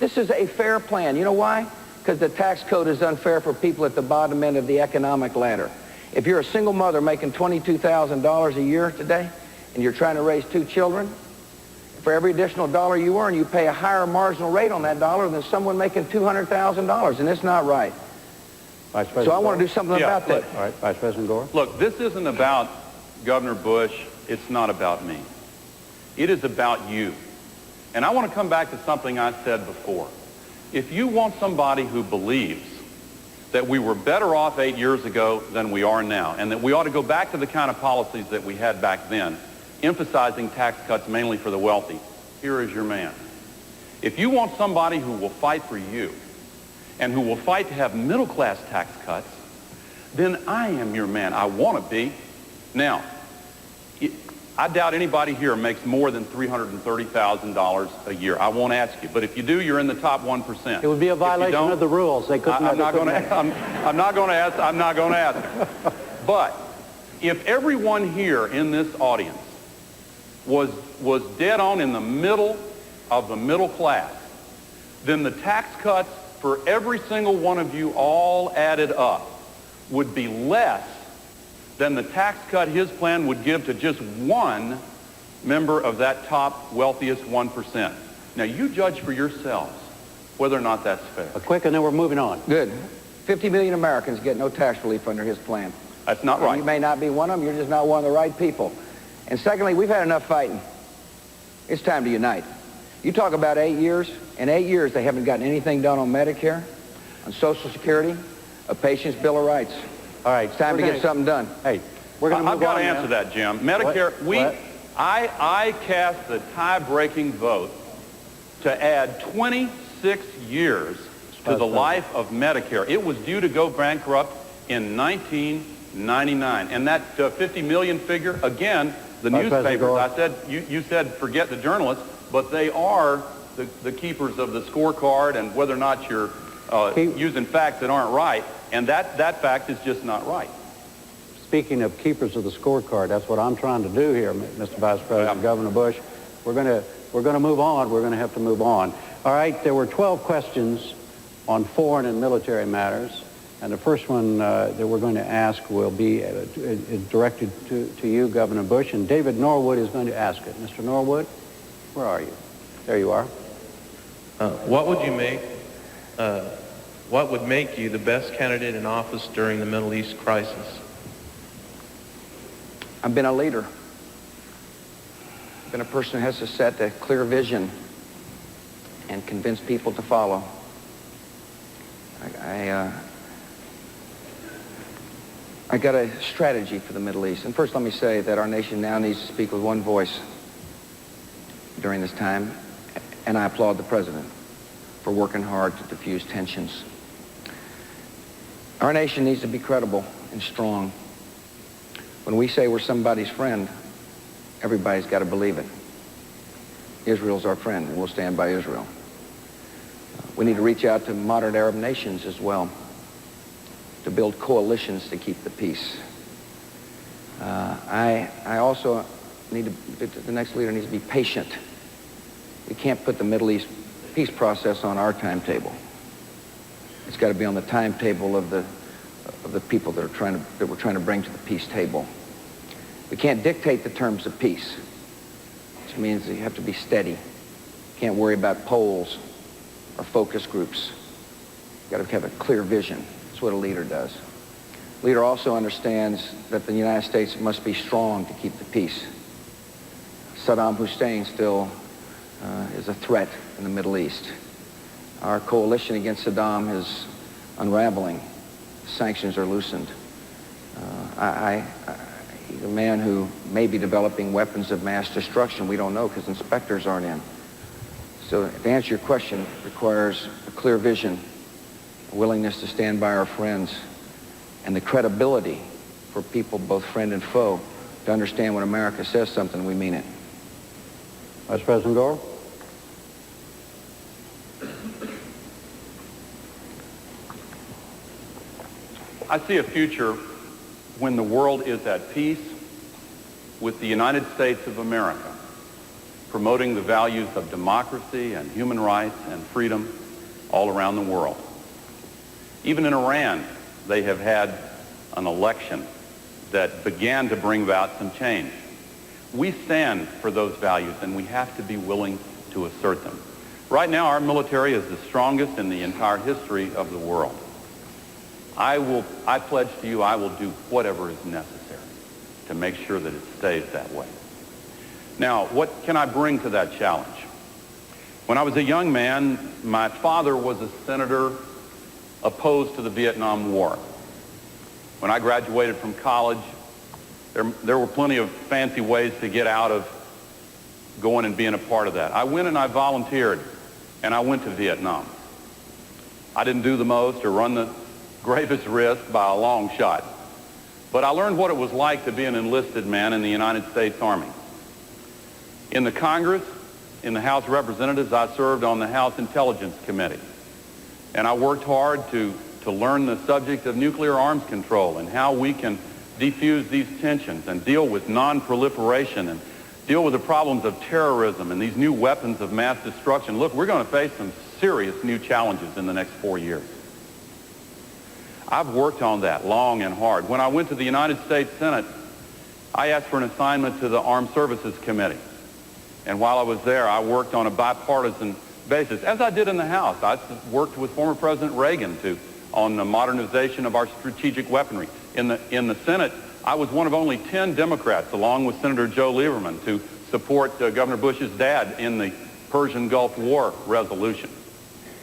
This is a fair plan. You know why? Because the tax code is unfair for people at the bottom end of the economic ladder. If you're a single mother making $22,000 a year today, and you're trying to raise 2 children, for every additional dollar you earn, you pay a higher marginal rate on that dollar than someone making $200,000, and it's not right. Vice President so I want to do something about that. All right, Vice President Gore. Look, this isn't about Governor Bush. It's not about me. It is about you. And I want to come back to something I said before. If you want somebody who believes that we were better off 8 years ago than we are now, and that we ought to go back to the kind of policies that we had back then, emphasizing tax cuts mainly for the wealthy, here is your man. If you want somebody who will fight for you and who will fight to have middle-class tax cuts, then I am your man. I want to be. Now, I doubt anybody here makes more than $330,000 a year. I won't ask you, but if you do, you're in the top 1%. It would be a violation of the rules. They couldn't. I'm not going to ask. But if everyone here in this audience was dead on in the middle of the middle class, then the tax cuts for every single one of you all added up would be less than the tax cut his plan would give to just one member of that top wealthiest 1%. Now, you judge for yourselves whether or not that's fair. Quick, and then we're moving on. Good. 50 million Americans get no tax relief under his plan. That's not right. You may not be one of them. You're just not one of the right people. And secondly, we've had enough fighting. It's time to unite. You talk about 8 years. In 8 years, they haven't gotten anything done on Medicare, on Social Security, a patient's Bill of Rights. All right, it's time to get something done. Hey, we're going to move on. I've got to answer that, Jim. Medicare, I cast the tie-breaking vote to add 26 years to the life of Medicare. It was due to go bankrupt in 1999. And that 50 million figure, again, the newspapers, I said, you said forget the journalists, but they are the keepers of the scorecard, and whether or not you're using facts that aren't right, And that fact is just not right. Speaking of keepers of the scorecard, that's what I'm trying to do here, Mr. Vice President, Governor Bush. We're going to move on. We're going to have to move on. All right, there were 12 questions on foreign and military matters. And the first one that we're going to ask will be directed to you, Governor Bush, and David Norwood is going to ask it. Mr. Norwood, where are you? There you are. What would make you the best candidate in office during the Middle East crisis? I've been a leader. I've been a person who has to set a clear vision and convince people to follow. I got a strategy for the Middle East. And first let me say that our nation now needs to speak with one voice during this time, and I applaud the President for working hard to diffuse tensions. Our nation needs to be credible and strong. When we say we're somebody's friend, everybody's got to believe it. Israel's our friend, and we'll stand by Israel. We need to reach out to modern Arab nations as well, to build coalitions to keep the peace. I also need the next leader needs to be patient. We can't put the Middle East peace process on our timetable. It's got to be on the timetable of the people that we're trying to bring to the peace table. We can't dictate the terms of peace, which means you have to be steady. You can't worry about polls or focus groups. You've got to have a clear vision. That's what a leader does. A leader also understands that the United States must be strong to keep the peace. Saddam Hussein still is a threat in the Middle East. Our coalition against Saddam is unraveling. Sanctions are loosened. He's a man who may be developing weapons of mass destruction. We don't know because inspectors aren't in. So to answer your question, it requires a clear vision, a willingness to stand by our friends, and the credibility for people, both friend and foe, to understand when America says something, we mean it. Vice President Gore? I see a future when the world is at peace with the United States of America, promoting the values of democracy and human rights and freedom all around the world. Even in Iran, they have had an election that began to bring about some change. We stand for those values, and we have to be willing to assert them. Right now, our military is the strongest in the entire history of the world. I pledge to you, I will do whatever is necessary to make sure that it stays that way. Now, what can I bring to that challenge? When I was a young man, my father was a senator opposed to the Vietnam War. When I graduated from college, there were plenty of fancy ways to get out of going and being a part of that. I went and I volunteered, and I went to Vietnam. I didn't do the most or run the gravest risk by a long shot, but I learned what it was like to be an enlisted man in the United States Army. In the Congress, in the House of Representatives, I served on the House Intelligence Committee, and I worked hard to learn the subject of nuclear arms control and how we can defuse these tensions and deal with non-proliferation and deal with the problems of terrorism and these new weapons of mass destruction. Look, we're going to face some serious new challenges in the next 4 years. I've worked on that long and hard. When I went to the United States Senate, I asked for an assignment to the Armed Services Committee. And while I was there, I worked on a bipartisan basis, as I did in the House. I worked with former President Reagan on the modernization of our strategic weaponry. In the Senate, I was one of only 10 Democrats, along with Senator Joe Lieberman, to support Governor Bush's dad in the Persian Gulf War resolution.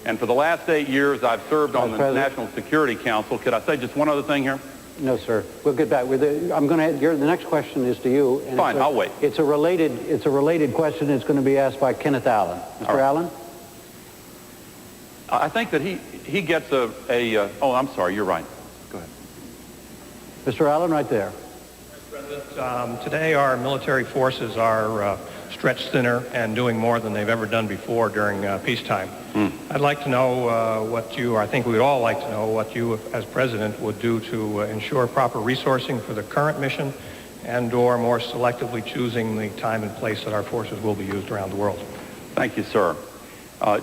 And for the last 8 years, I've served on the National Security Council. Could I say just one other thing here? No, sir. We'll get back with it. The next question is to you. And fine, I'll wait. It's a related question. It's going to be asked by Kenneth Allen. Mr. Allen? I think that he gets oh, I'm sorry, you're right. Go ahead. Mr. Allen, right there. Mr. President, today our military forces are stretched thinner and doing more than they've ever done before during peacetime. I'd like to know I think we'd all like to know what you as President would do to ensure proper resourcing for the current mission and or more selectively choosing the time and place that our forces will be used around the world. Thank you, sir.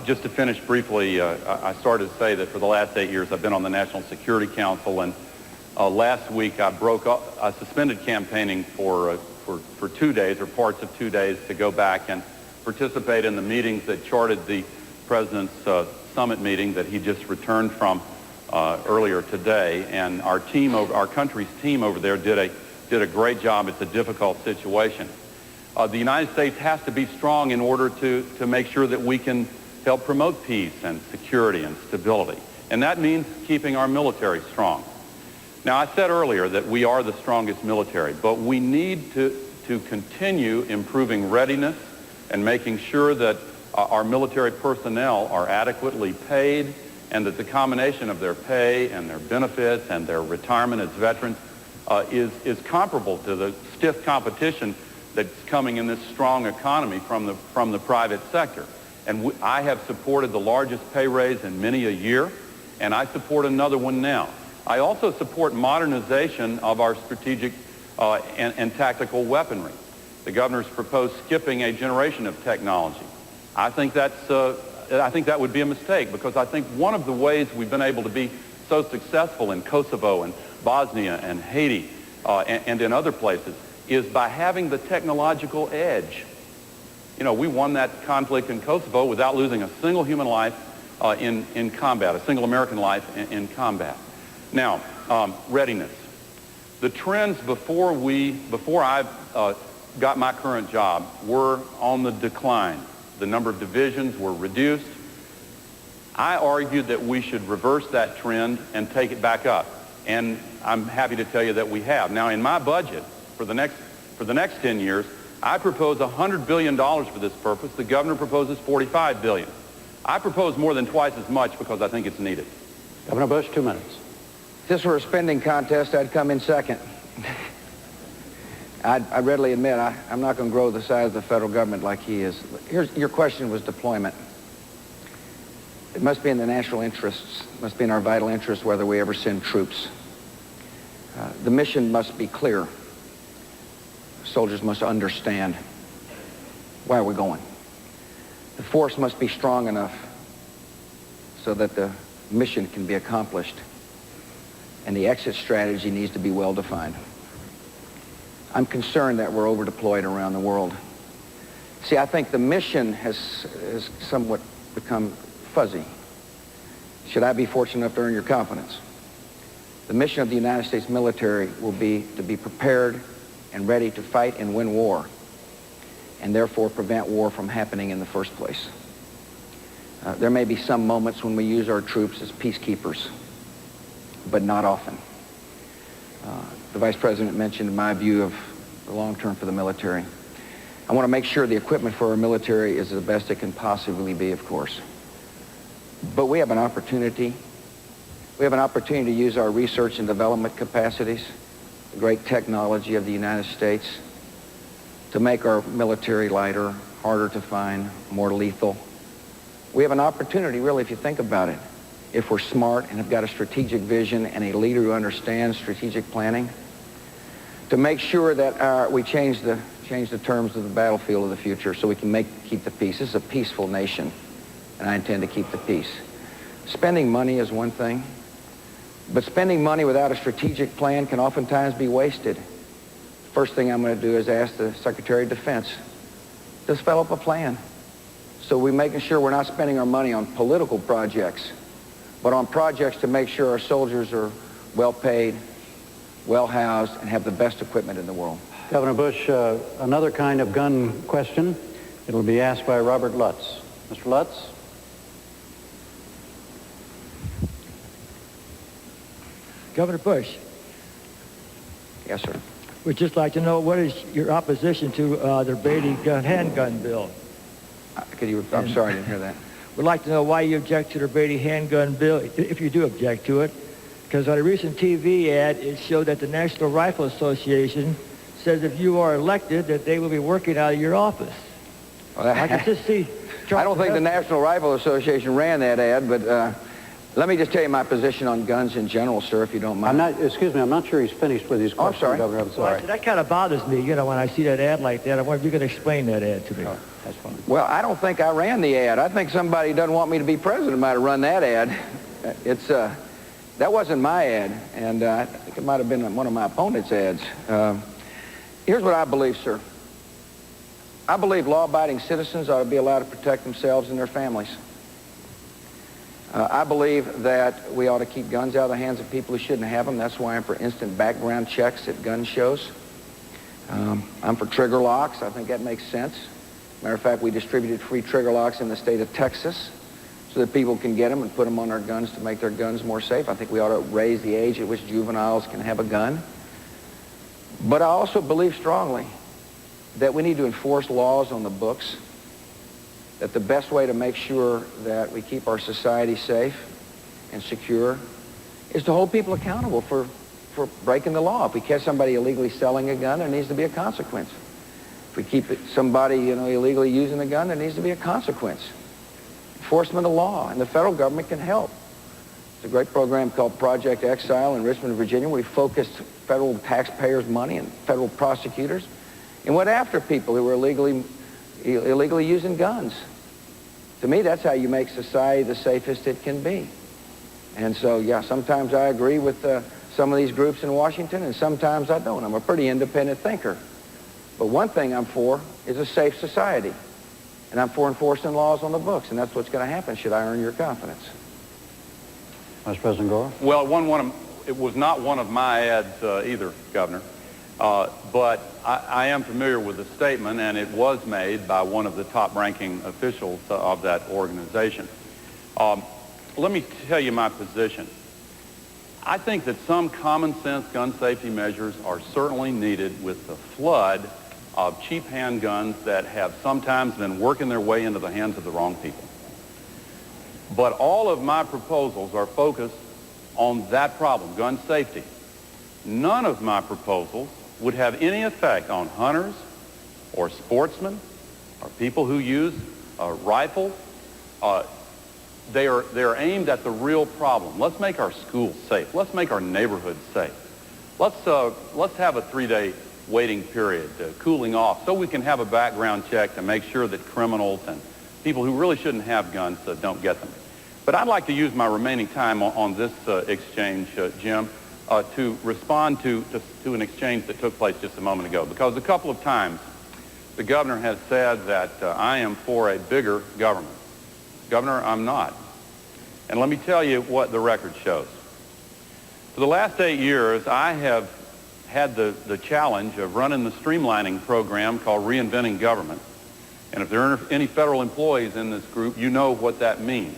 Just to finish briefly, I started to say that for the last 8 years I've been on the National Security Council, and last week I suspended campaigning for 2 days or parts of 2 days to go back and participate in the meetings that charted the President's summit meeting that he just returned from earlier today. And our country's team over there did a great job. It's a difficult situation. The United States has to be strong in order to make sure that we can help promote peace and security and stability. And that means keeping our military strong. Now, I said earlier that we are the strongest military, but we need to continue improving readiness and making sure that our military personnel are adequately paid and that the combination of their pay and their benefits and their retirement as veterans is comparable to the stiff competition that's coming in this strong economy from the private sector. And I have supported the largest pay raise in many a year, and I support another one now. I also support modernization of our strategic and tactical weaponry. The governor's proposed skipping a generation of technology. I think that would be a mistake, because I think one of the ways we've been able to be so successful in Kosovo and Bosnia and Haiti and in other places is by having the technological edge. You know, we won that conflict in Kosovo without losing a single human life in combat, a single American life in combat. Now, readiness. The trends before I got my current job were on the decline. The number of divisions were reduced. I argued that we should reverse that trend and take it back up. And I'm happy to tell you that we have. Now, in my budget for the next 10 years, I propose $100 billion for this purpose. The governor proposes $45 billion. I propose more than twice as much because I think it's needed. Governor Bush, 2 minutes. If this were a spending contest, I'd come in second. I readily admit I'm not going to grow the size of the federal government like he is. Your question was deployment. It must be in the national interests, it must be in our vital interests whether we ever send troops. The mission must be clear. Soldiers must understand why we're going. The force must be strong enough so that the mission can be accomplished, and the exit strategy needs to be well defined. I'm concerned that we're over-deployed around the world. See, I think the mission has somewhat become fuzzy. Should I be fortunate enough to earn your confidence? The mission of the United States military will be to be prepared and ready to fight and win war, and therefore prevent war from happening in the first place. There may be some moments when we use our troops as peacekeepers, but not often. The Vice President mentioned my view of the long term for the military. I want to make sure the equipment for our military is the best it can possibly be, of course. But we have an opportunity. We have an opportunity to use our research and development capacities, the great technology of the United States, to make our military lighter, harder to find, more lethal. We have an opportunity, really, if you think about it, if we're smart and have got a strategic vision and a leader who understands strategic planning, to make sure that we change the terms of the battlefield of the future so we can keep the peace. This is a peaceful nation, and I intend to keep the peace. Spending money is one thing, but spending money without a strategic plan can oftentimes be wasted. First thing I'm going to do is ask the Secretary of Defense to develop a plan, so we're making sure we're not spending our money on political projects, but on projects to make sure our soldiers are well paid, well housed, and have the best equipment in the world. Governor Bush, another kind of gun question. It'll be asked by Robert Lutz. Mr. Lutz? Governor Bush. Yes, sir. We'd just like to know what is your opposition to the Brady handgun bill? I'm sorry, I didn't hear that. We'd like to know why you object to the Brady handgun bill, if you do object to it. Because on a recent TV ad, it showed that the National Rifle Association says if you are elected, that they will be working out of your office. Well, I can just see... I don't think the National Rifle Association ran that ad, but let me just tell you my position on guns in general, sir, if you don't mind. I'm not sure he's finished with his question, sorry. Governor. I'm sorry. Well, that kind of bothers me, you know, when I see that ad like that. I wonder if you can explain that ad to me. Oh, that's fine. Well, I don't think I ran the ad. I think somebody who doesn't want me to be president might have run that ad. That wasn't my ad, and I think it might have been one of my opponent's ads. Here's what I believe, sir. I believe law-abiding citizens ought to be allowed to protect themselves and their families. I believe that we ought to keep guns out of the hands of people who shouldn't have them. That's why I'm for instant background checks at gun shows. I'm for trigger locks. I think that makes sense. Matter of fact, we distributed free trigger locks in the state of Texas so that people can get them and put them on their guns to make their guns more safe. I think we ought to raise the age at which juveniles can have a gun. But I also believe strongly that we need to enforce laws on the books, that the best way to make sure that we keep our society safe and secure is to hold people accountable for breaking the law. If we catch somebody illegally selling a gun, there needs to be a consequence. If we keep somebody, illegally using a gun, there needs to be a consequence. Enforcement of law, and the federal government can help. There's a great program called Project Exile in Richmond, Virginia, where we focused federal taxpayers' money and federal prosecutors and went after people who were illegally using guns. To me, that's how you make society the safest it can be. And so, yeah, sometimes I agree with some of these groups in Washington, and sometimes I don't. I'm a pretty independent thinker. But one thing I'm for is a safe society. And I'm for enforcing laws on the books, and that's what's going to happen should I earn your confidence. Vice President Gore? Well, it was not one of my ads either, Governor. But I am familiar with the statement, and it was made by one of the top-ranking officials of that organization. Let me tell you my position. I think that some common-sense gun safety measures are certainly needed with the flood of cheap handguns that have sometimes been working their way into the hands of the wrong people. But all of my proposals are focused on that problem, gun safety. None of my proposals would have any effect on hunters or sportsmen or people who use rifles. They are aimed at the real problem. Let's make our schools safe. Let's make our neighborhoods safe. Let's have a 3-day waiting period, cooling off, so we can have a background check to make sure that criminals and people who really shouldn't have guns don't get them. But I'd like to use my remaining time on this exchange, Jim, to respond to an exchange that took place just a moment ago, because a couple of times the governor has said that I am for a bigger government. Governor, I'm not. And let me tell you what the record shows. For the last 8 years, I have had the challenge of running the streamlining program called Reinventing Government. And if there are any federal employees in this group, you know what that means.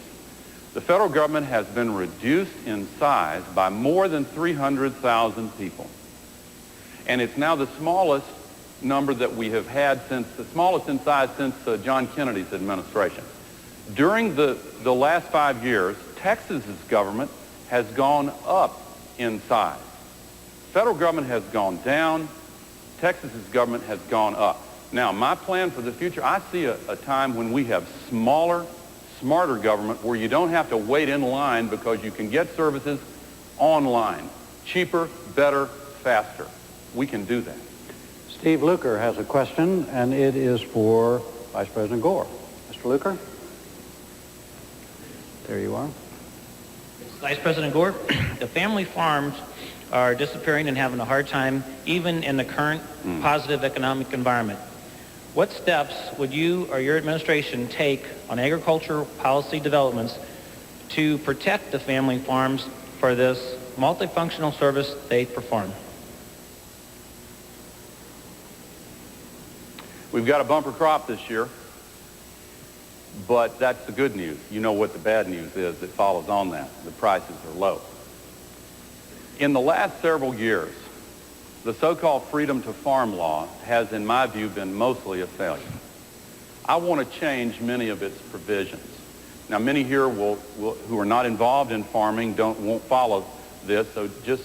The federal government has been reduced in size by more than 300,000 people. And it's now the smallest number that we have had the smallest in size since John Kennedy's administration. During the last 5 years, Texas's government has gone up in size. Federal government has gone down. Texas's government has gone up. Now, my plan for the future, I see a time when we have smaller, smarter government where you don't have to wait in line because you can get services online. Cheaper, better, faster. We can do that. Steve Luker has a question, and it is for Vice President Gore. Mr. Luker? There you are. Vice President Gore, the family farms are disappearing and having a hard time even in the current positive economic environment. What steps would you or your administration take on agricultural policy developments to protect the family farms for this multifunctional service they perform? We've got a bumper crop this year, but that's the good news. You know what the bad news is that follows on that. The prices are low. In the last several years, the so-called freedom to farm law has, in my view, been mostly a failure. I want to change many of its provisions. Now, many here who are not involved in farming won't follow this, so just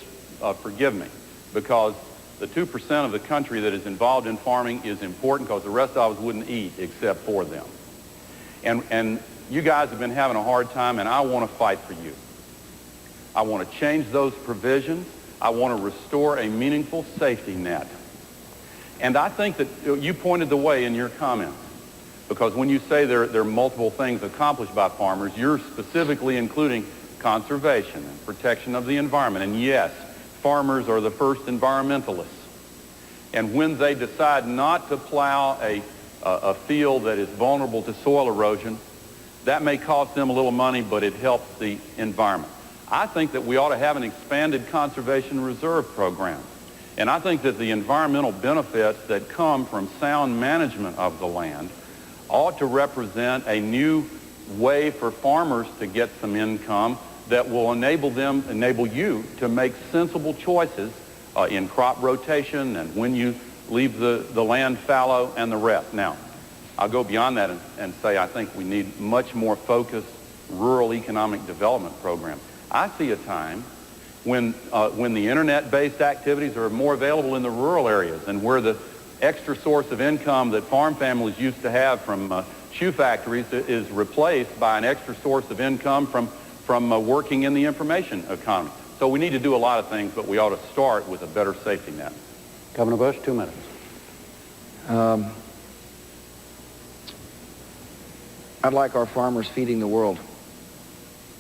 forgive me, because the 2% of the country that is involved in farming is important because the rest of us wouldn't eat except for them. And you guys have been having a hard time, and I want to fight for you. I want to change those provisions. I want to restore a meaningful safety net. And I think that you pointed the way in your comments, because when you say there are multiple things accomplished by farmers, you're specifically including conservation and protection of the environment. And yes, farmers are the first environmentalists. And when they decide not to plow a field that is vulnerable to soil erosion, that may cost them a little money, but it helps the environment. I think that we ought to have an expanded conservation reserve program. And I think that the environmental benefits that come from sound management of the land ought to represent a new way for farmers to get some income that will enable you to make sensible choices in crop rotation and when you leave the land fallow and the rest. Now, I'll go beyond that and say I think we need much more focused rural economic development program. I see a time when the internet-based activities are more available in the rural areas and where the extra source of income that farm families used to have from shoe factories is replaced by an extra source of income from working in the information economy. So we need to do a lot of things, but we ought to start with a better safety net. Governor Bush, 2 minutes. I'd like our farmers feeding the world.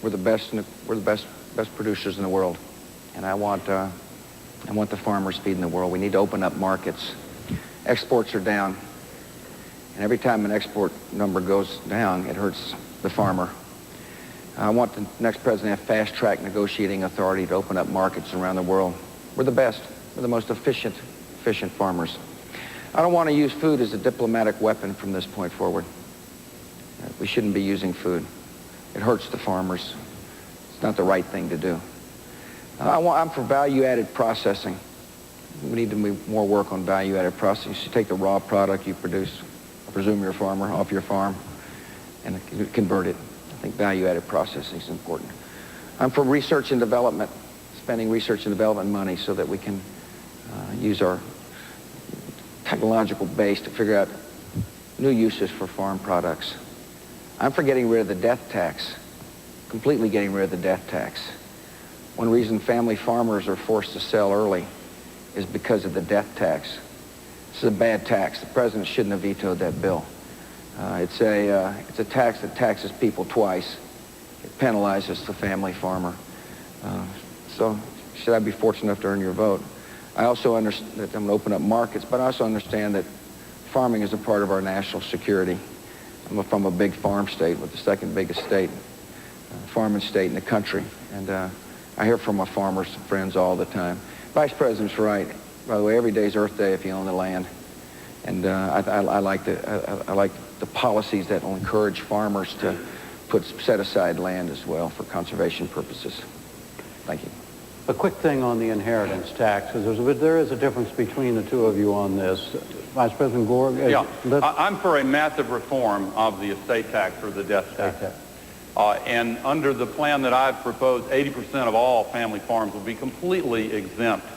We're the best producers in the world, and I want the farmers feeding the world. We need to open up markets. Exports are down, and every time an export number goes down, it hurts the farmer. I want the next president to have fast-track negotiating authority to open up markets around the world. We're the best. We're the most efficient farmers. I don't want to use food as a diplomatic weapon from this point forward. We shouldn't be using food. It hurts the farmers. It's not the right thing to do. I'm for value-added processing. We need to move more work on value-added processing. You should take the raw product you produce, I presume you're a farmer, off your farm, and convert it. I think value-added processing is important. I'm for research and development, spending research and development money so that we can use our technological base to figure out new uses for farm products. I'm for getting rid of the death tax, completely getting rid of the death tax. One reason family farmers are forced to sell early is because of the death tax. This is a bad tax. The president shouldn't have vetoed that bill. It's a tax that taxes people twice. It penalizes the family farmer. So should I be fortunate enough to earn your vote? I also understand that I'm going to open up markets, but I also understand that farming is a part of our national security. I'm from a big farm state, with the second biggest state, farming state in the country. And I hear from my farmers friends all the time. Vice President's right. By the way, every day's Earth Day if you own the land. And I like the policies that will encourage farmers to set aside land as well for conservation purposes. Thank you. A quick thing on the inheritance tax, because there is a difference between the two of you on this. Vice President Gore? Yeah, I'm for a massive reform of the estate tax or the death tax. And under the plan that I've proposed, 80% of all family farms will be completely exempt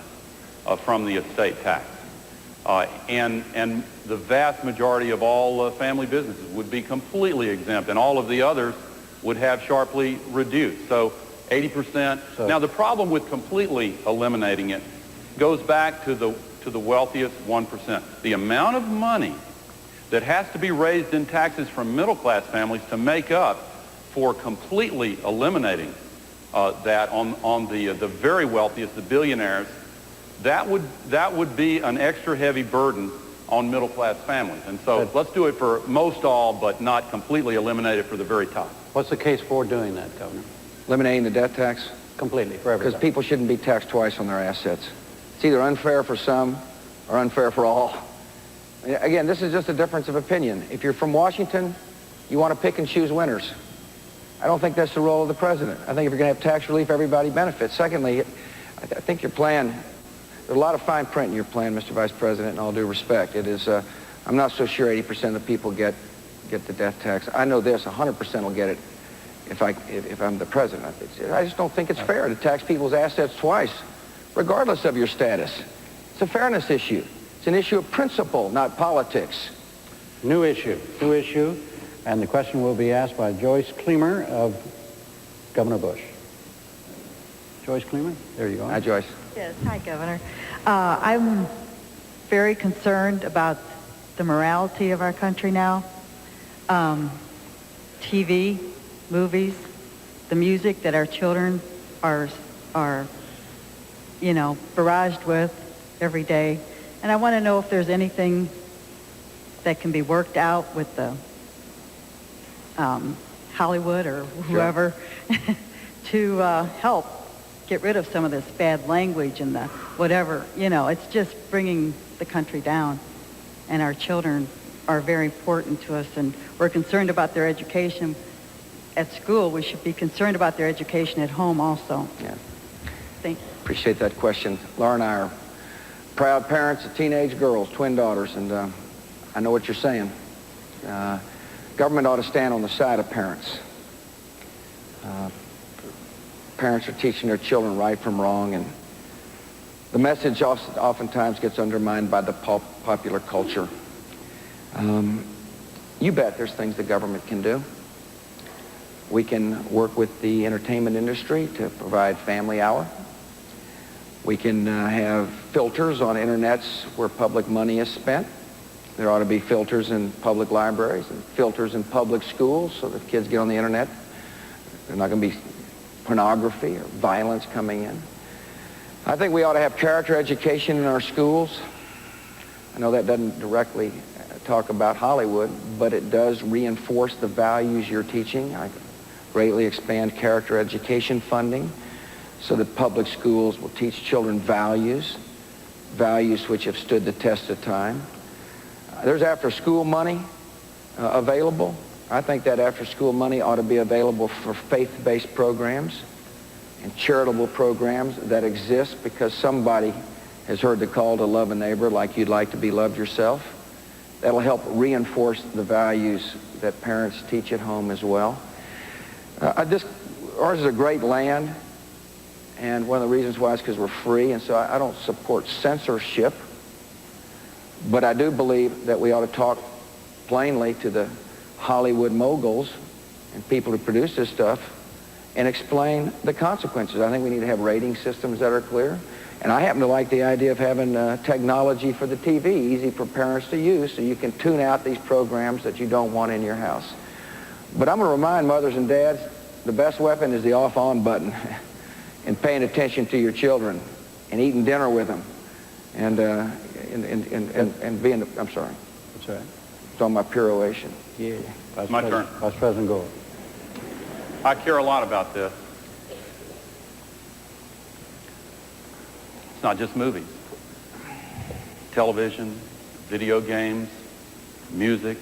from the estate tax. And the vast majority of all family businesses would be completely exempt, and all of the others would have sharply reduced. So 80%. Now, the problem with completely eliminating it goes back to the wealthiest 1%. The amount of money that has to be raised in taxes from middle-class families to make up for completely eliminating that on the very wealthiest, the billionaires, that would be an extra heavy burden on middle-class families. And so let's do it for most all, but not completely eliminate it for the very top. What's the case for doing that, Governor? Eliminating the death tax? Completely, for everybody. Because people shouldn't be taxed twice on their assets. It's either unfair for some or unfair for all. Again, this is just a difference of opinion. If you're from Washington, you want to pick and choose winners. I don't think that's the role of the president. I think if you're going to have tax relief, everybody benefits. Secondly, I think your plan, there's a lot of fine print in your plan, Mr. Vice President, in all due respect. It is, I'm not so sure 80% of the people get the death tax. I know this, 100% will get it if I'm the president. I just don't think it's fair to tax people's assets twice, regardless of your status. It's a fairness issue. It's an issue of principle, not politics. New issue. And the question will be asked by Joyce Kleemer of Governor Bush. Joyce Kleemer, there you go. Hi, Joyce. Yes, hi, Governor. I'm very concerned about the morality of our country now. TV, movies, the music that our children are barraged with every day. And I want to know if there's anything that can be worked out with the Hollywood or whoever to help get rid of some of this bad language and the whatever. It's just bringing the country down. And our children are very important to us, and we're concerned about their education at school. We should be concerned about their education at home also. Yeah. Thank you. Appreciate that question. Laura and I are proud parents of teenage girls, twin daughters, and I know what you're saying. Government ought to stand on the side of parents. Parents are teaching their children right from wrong, and the message oftentimes gets undermined by the popular culture. You bet there's things the government can do. We can work with the entertainment industry to provide family hour. We can have filters on internets where public money is spent. There ought to be filters in public libraries and filters in public schools so that if kids get on the internet, there's not going to be pornography or violence coming in. I think we ought to have character education in our schools. I know that doesn't directly talk about Hollywood, but it does reinforce the values you're teaching. I greatly expand character education funding so that public schools will teach children values which have stood the test of time. There's after-school money available. I think that after-school money ought to be available for faith-based programs and charitable programs that exist because somebody has heard the call to love a neighbor like you'd like to be loved yourself. That'll help reinforce the values that parents teach at home as well. Ours is a great land, and one of the reasons why is because we're free, and so I don't support censorship. But I do believe that we ought to talk plainly to the Hollywood moguls and people who produce this stuff and explain the consequences. I think we need to have rating systems that are clear. And I happen to like the idea of having technology for the TV, easy for parents to use, so you can tune out these programs that you don't want in your house. But I'm going to remind mothers and dads, the best weapon is the off-on button and paying attention to your children and eating dinner with them and being, I'm sorry. That's right. It's on my peroration. Yeah. My turn. Vice President Gore. I care a lot about this. It's not just movies. Television, video games, music,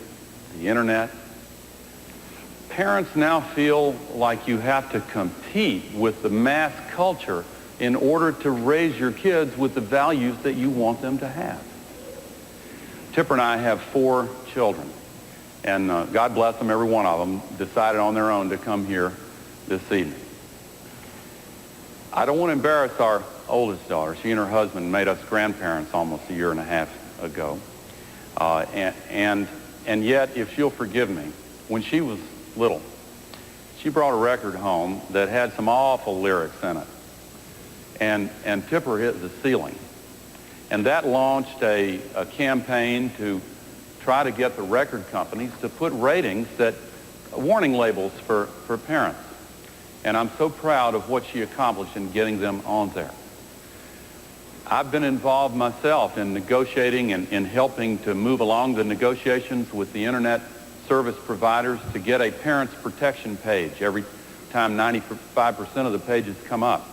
the internet. Parents now feel like you have to compete with the mass culture in order to raise your kids with the values that you want them to have. Tipper and I have 4 children, and God bless them, every one of them decided on their own to come here this evening. I don't want to embarrass our oldest daughter. She and her husband made us grandparents almost a year and a half ago. And yet, if she'll forgive me, when she was little, she brought a record home that had some awful lyrics in it. And Tipper hit the ceiling. And that launched a campaign to try to get the record companies to put ratings that, warning labels for parents. And I'm so proud of what she accomplished in getting them on there. I've been involved myself in negotiating and in helping to move along the negotiations with the internet service providers to get a parents protection page every time 95% of the pages come up,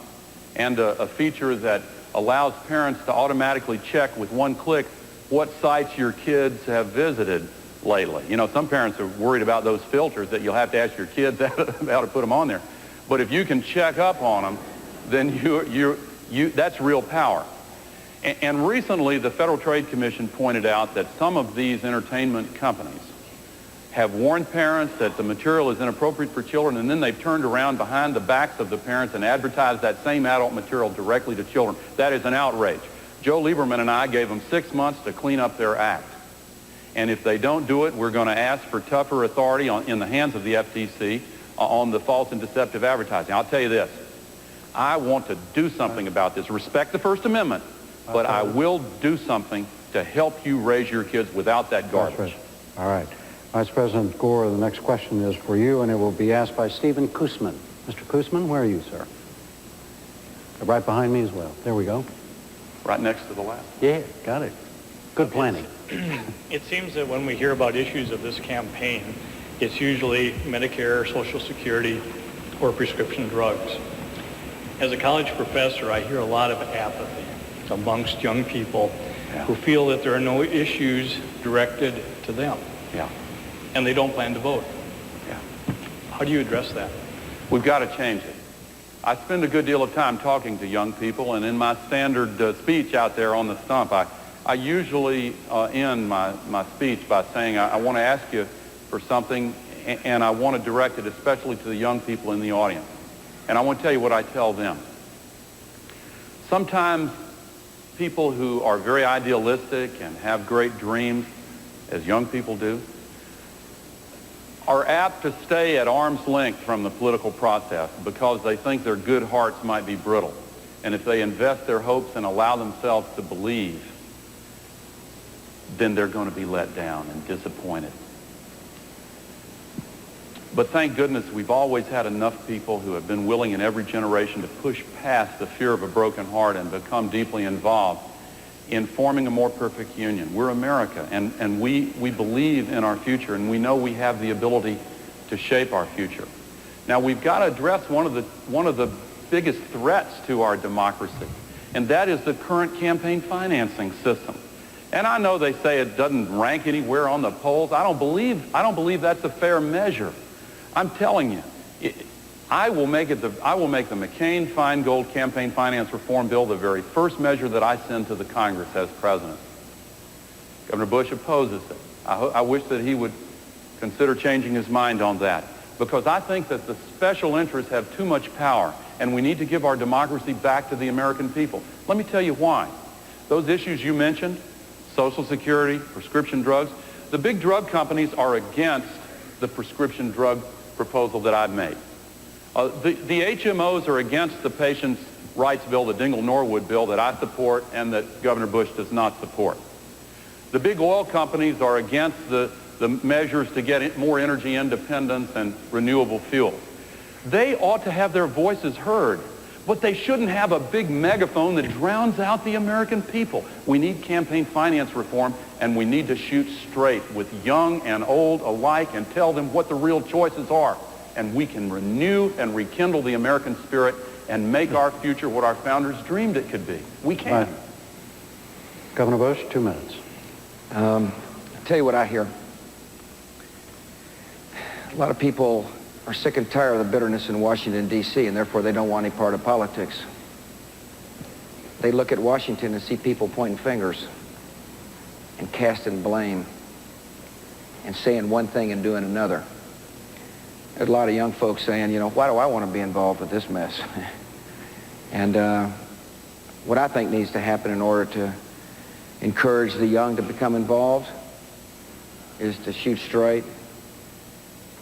and a feature that allows parents to automatically check with one click what sites your kids have visited lately. You know, some parents are worried about those filters that you'll have to ask your kids how to put them on there. But if you can check up on them, then that's real power. And recently, the Federal Trade Commission pointed out that some of these entertainment companies have warned parents that the material is inappropriate for children, and then they've turned around behind the backs of the parents and advertised that same adult material directly to children. That is an outrage. Joe Lieberman and I gave them 6 months to clean up their act. And if they don't do it, we're going to ask for tougher authority in the hands of the FTC on the false and deceptive advertising. I'll tell you this. I want to do something about this. Respect the First Amendment, but I will do something to help you raise your kids without that garbage. All right. Vice President Gore, the next question is for you, and it will be asked by Stephen Koosman. Mr. Koosman, where are you, sir? Right behind me as well. There we go. Right next to the last. Yeah, got it. Good planning. It seems that when we hear about issues of this campaign, it's usually Medicare, Social Security, or prescription drugs. As a college professor, I hear a lot of apathy amongst young people who feel that there are no issues directed to them. And they don't plan to vote. How do you address that? We've got to change it. I spend a good deal of time talking to young people, and in my standard speech out there on the stump, I usually end my speech by saying, I want to ask you for something, and I want to direct it especially to the young people in the audience. And I want to tell you what I tell them. Sometimes people who are very idealistic and have great dreams, as young people do, are apt to stay at arm's length from the political process because they think their good hearts might be brittle. And if they invest their hopes and allow themselves to believe, then they're going to be let down and disappointed. But thank goodness we've always had enough people who have been willing in every generation to push past the fear of a broken heart and become deeply involved in forming a more perfect union. We're America, and we believe in our future, and we know we have the ability to shape our future. Now, we've got to address one of the biggest threats to our democracy, and that is the current campaign financing system. And I know they say it doesn't rank anywhere on the polls. I don't believe that's a fair measure. I'm telling you, I will make the McCain-Feingold campaign finance reform bill the very first measure that I send to the Congress as president. Governor Bush opposes it. I wish that he would consider changing his mind on that, because I think that the special interests have too much power, and we need to give our democracy back to the American people. Let me tell you why. Those issues you mentioned, Social Security, prescription drugs, the big drug companies are against the prescription drug proposal that I've made. The HMOs are against the patients' rights bill, the Dingell-Norwood bill that I support and that Governor Bush does not support. The big oil companies are against the measures to get more energy independence and renewable fuels. They ought to have their voices heard, but they shouldn't have a big megaphone that drowns out the American people. We need campaign finance reform, and we need to shoot straight with young and old alike and tell them what the real choices are. And we can renew and rekindle the American spirit and make our future what our founders dreamed it could be. We can. Right. Governor Bush, 2 minutes. I'll tell you what I hear. A lot of people are sick and tired of the bitterness in Washington, D.C., and therefore they don't want any part of politics. They look at Washington and see people pointing fingers and casting blame and saying one thing and doing another. There's a lot of young folks saying, you know, why do I want to be involved with this mess? And what I think needs to happen in order to encourage the young to become involved is to shoot straight,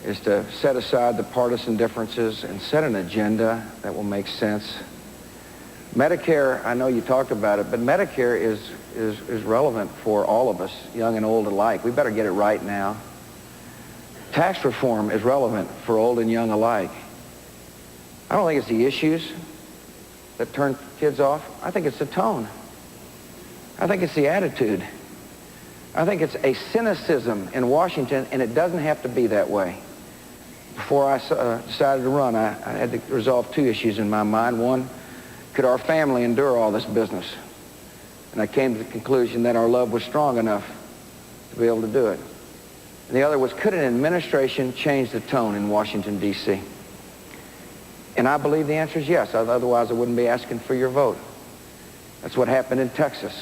is to set aside the partisan differences and set an agenda that will make sense. Medicare, I know you talked about it, but Medicare is relevant for all of us, young and old alike. We better get it right now. Tax reform is relevant for old and young alike. I don't think it's the issues that turn kids off. I think it's the tone. I think it's the attitude. I think it's a cynicism in Washington, and it doesn't have to be that way. Before I decided to run, I had to resolve 2 issues in my mind. One, could our family endure all this business? And I came to the conclusion that our love was strong enough to be able to do it. And the other was, could an administration change the tone in Washington, D.C.? And I believe the answer is yes. Otherwise, I wouldn't be asking for your vote. That's what happened in Texas.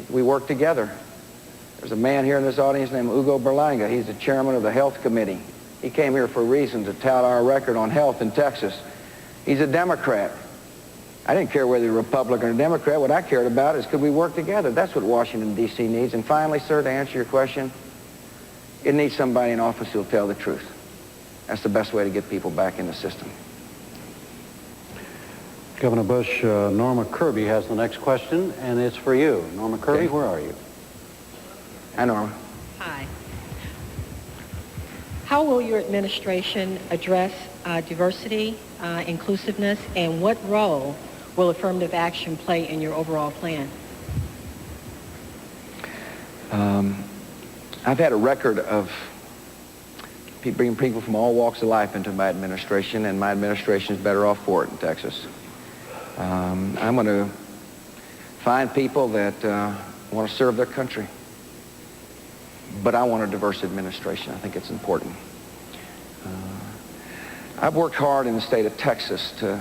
We worked together. There's a man here in this audience named Hugo Berlanga. He's the chairman of the Health Committee. He came here for a reason, to tout our record on health in Texas. He's a Democrat. I didn't care whether you're a Republican or Democrat. What I cared about is could we work together? That's what Washington, D.C. needs. And finally, sir, to answer your question, it needs somebody in office who'll tell the truth. That's the best way to get people back in the system. Governor Bush, Norma Kirby has the next question, and it's for you. Norma Kirby, where are you? Hi, Norma. Hi. How will your administration address diversity, inclusiveness, and what role will affirmative action play in your overall plan? I've had a record of bringing people from all walks of life into my administration, and my administration is better off for it in Texas. I'm going to find people that want to serve their country. But I want a diverse administration. I think it's important. I've worked hard in the state of Texas to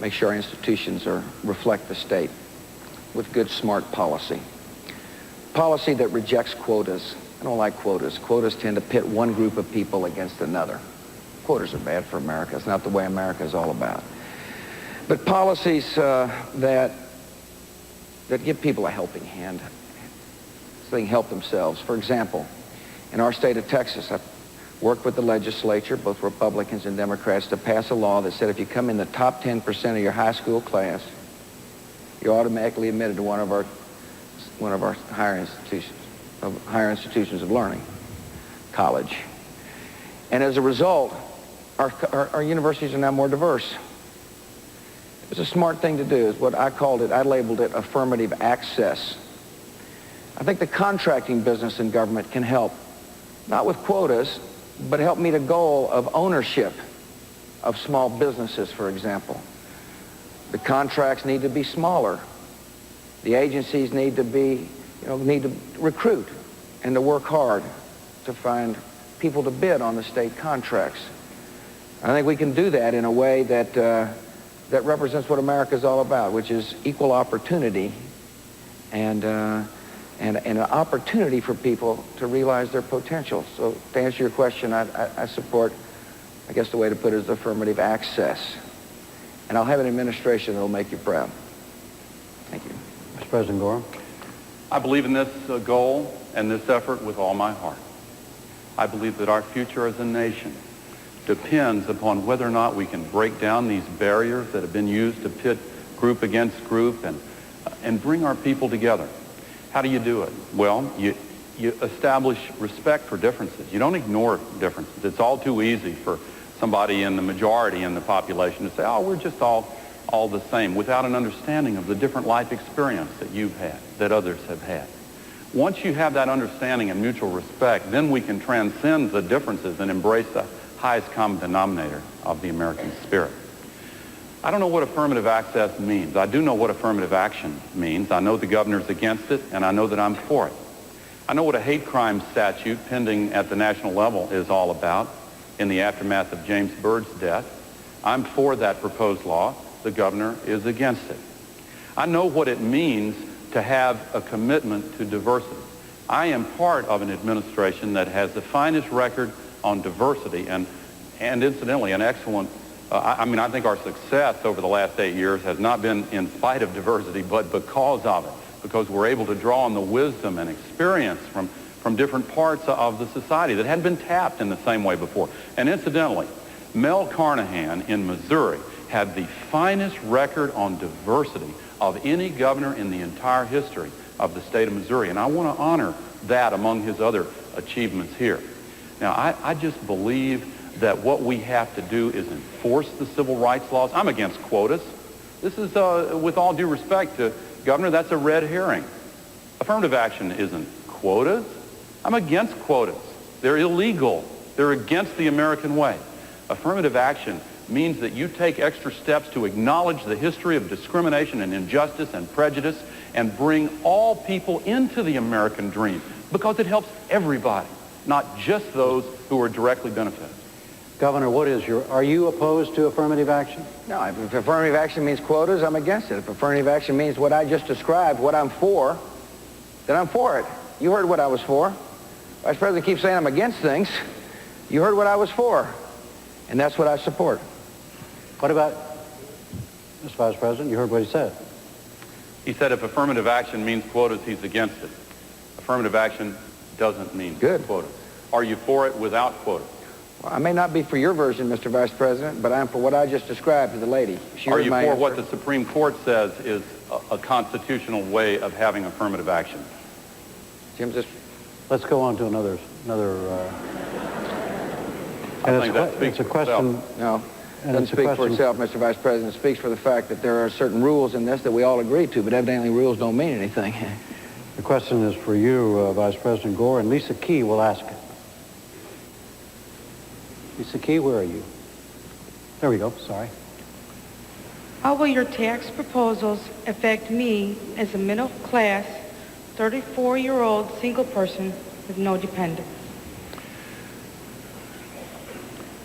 make sure our institutions reflect the state with good, smart policy. Policy that rejects quotas. I don't like quotas. Quotas tend to pit one group of people against another. Quotas are bad for America. It's not the way America is all about. But policies that give people a helping hand so they can help themselves. For example, in our state of Texas, I've worked with the legislature, both Republicans and Democrats, to pass a law that said if you come in the top 10% of your high school class, you're automatically admitted to one of our higher institutions of learning, college. And as a result, our universities are now more diverse. It was a smart thing to do. Is what I called it. I labeled it affirmative access. I think the contracting business in government can help, not with quotas, but help meet a goal of ownership of small businesses, for example. The contracts need to be smaller. The agencies need to recruit and to work hard to find people to bid on the state contracts. I think we can do that in a way that represents what America is all about, which is equal opportunity and an opportunity for people to realize their potential. So to answer your question, I support, I guess the way to put it is affirmative access. And I'll have an administration that will make you proud. Thank you. Mr. President Gore. I believe in this goal and this effort with all my heart. I believe that our future as a nation depends upon whether or not we can break down these barriers that have been used to pit group against group and bring our people together. How do you do it? Well, you establish respect for differences. You don't ignore differences. It's all too easy for somebody in the majority in the population to say, oh, we're just all the same, without an understanding of the different life experience that you've had, that others have had. Once you have that understanding and mutual respect, then we can transcend the differences and embrace the highest common denominator of the American spirit. I don't know what affirmative access means. I do know what affirmative action means. I know the governor's against it, and I know that I'm for it. I know what a hate crime statute pending at the national level is all about in the aftermath of James Byrd's death. I'm for that proposed law. The governor is against it. I know what it means to have a commitment to diversity. I am part of an administration that has the finest record on diversity and incidentally, an excellent I think our success over the last 8 years has not been in spite of diversity, but because of it, because we're able to draw on the wisdom and experience from different parts of the society that hadn't been tapped in the same way before. And incidentally, Mel Carnahan in Missouri had the finest record on diversity of any governor in the entire history of the state of Missouri. And I want to honor that among his other achievements here. Now, I just believe that what we have to do is enforce the civil rights laws. I'm against quotas. This is, with all due respect to Governor, that's a red herring. Affirmative action isn't quotas. I'm against quotas. They're illegal. They're against the American way. Affirmative action means that you take extra steps to acknowledge the history of discrimination and injustice and prejudice and bring all people into the American dream because it helps everybody, not just those who are directly benefited. Governor, are you opposed to affirmative action? No, if affirmative action means quotas, I'm against it. If affirmative action means what I just described, what I'm for, then I'm for it. You heard what I was for. Vice President keeps saying I'm against things. You heard what I was for, and that's what I support. What about Mr. Vice President, you heard what he said. He said if affirmative action means quotas, he's against it. Affirmative action doesn't mean quotas. Are you for it without quotas? Well, I may not be for your version, Mr. Vice President, but I'm for what I just described to the lady. Are you for what the Supreme Court says is a constitutional way of having affirmative action? Jim, just let's go on to another. I think that speaks it's a question. No. It doesn't speak for itself, Mr. Vice President. It speaks for the fact that there are certain rules in this that we all agree to, but evidently rules don't mean anything. The question is for you, Vice President Gore, and Lisa Key will ask it. Lisa Key, where are you? There we go, sorry. How will your tax proposals affect me as a middle-class, 34-year-old single person with no dependents?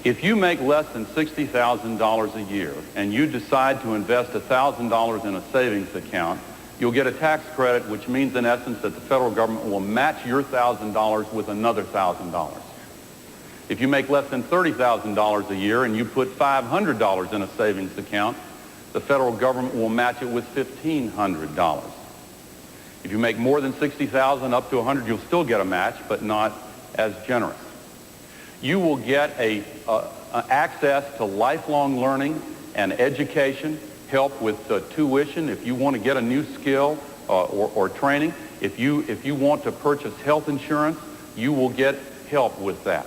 If you make less than $60,000 a year and you decide to invest $1,000 in a savings account, you'll get a tax credit, which means in essence that the federal government will match your $1,000 with another $1,000. If you make less than $30,000 a year and you put $500 in a savings account, the federal government will match it with $1,500. If you make more than $60,000 up to $100,000, you'll still get a match, but not as generous. You will get access to lifelong learning and education, help with tuition if you want to get a new skill or training. If you want to purchase health insurance, you will get help with that.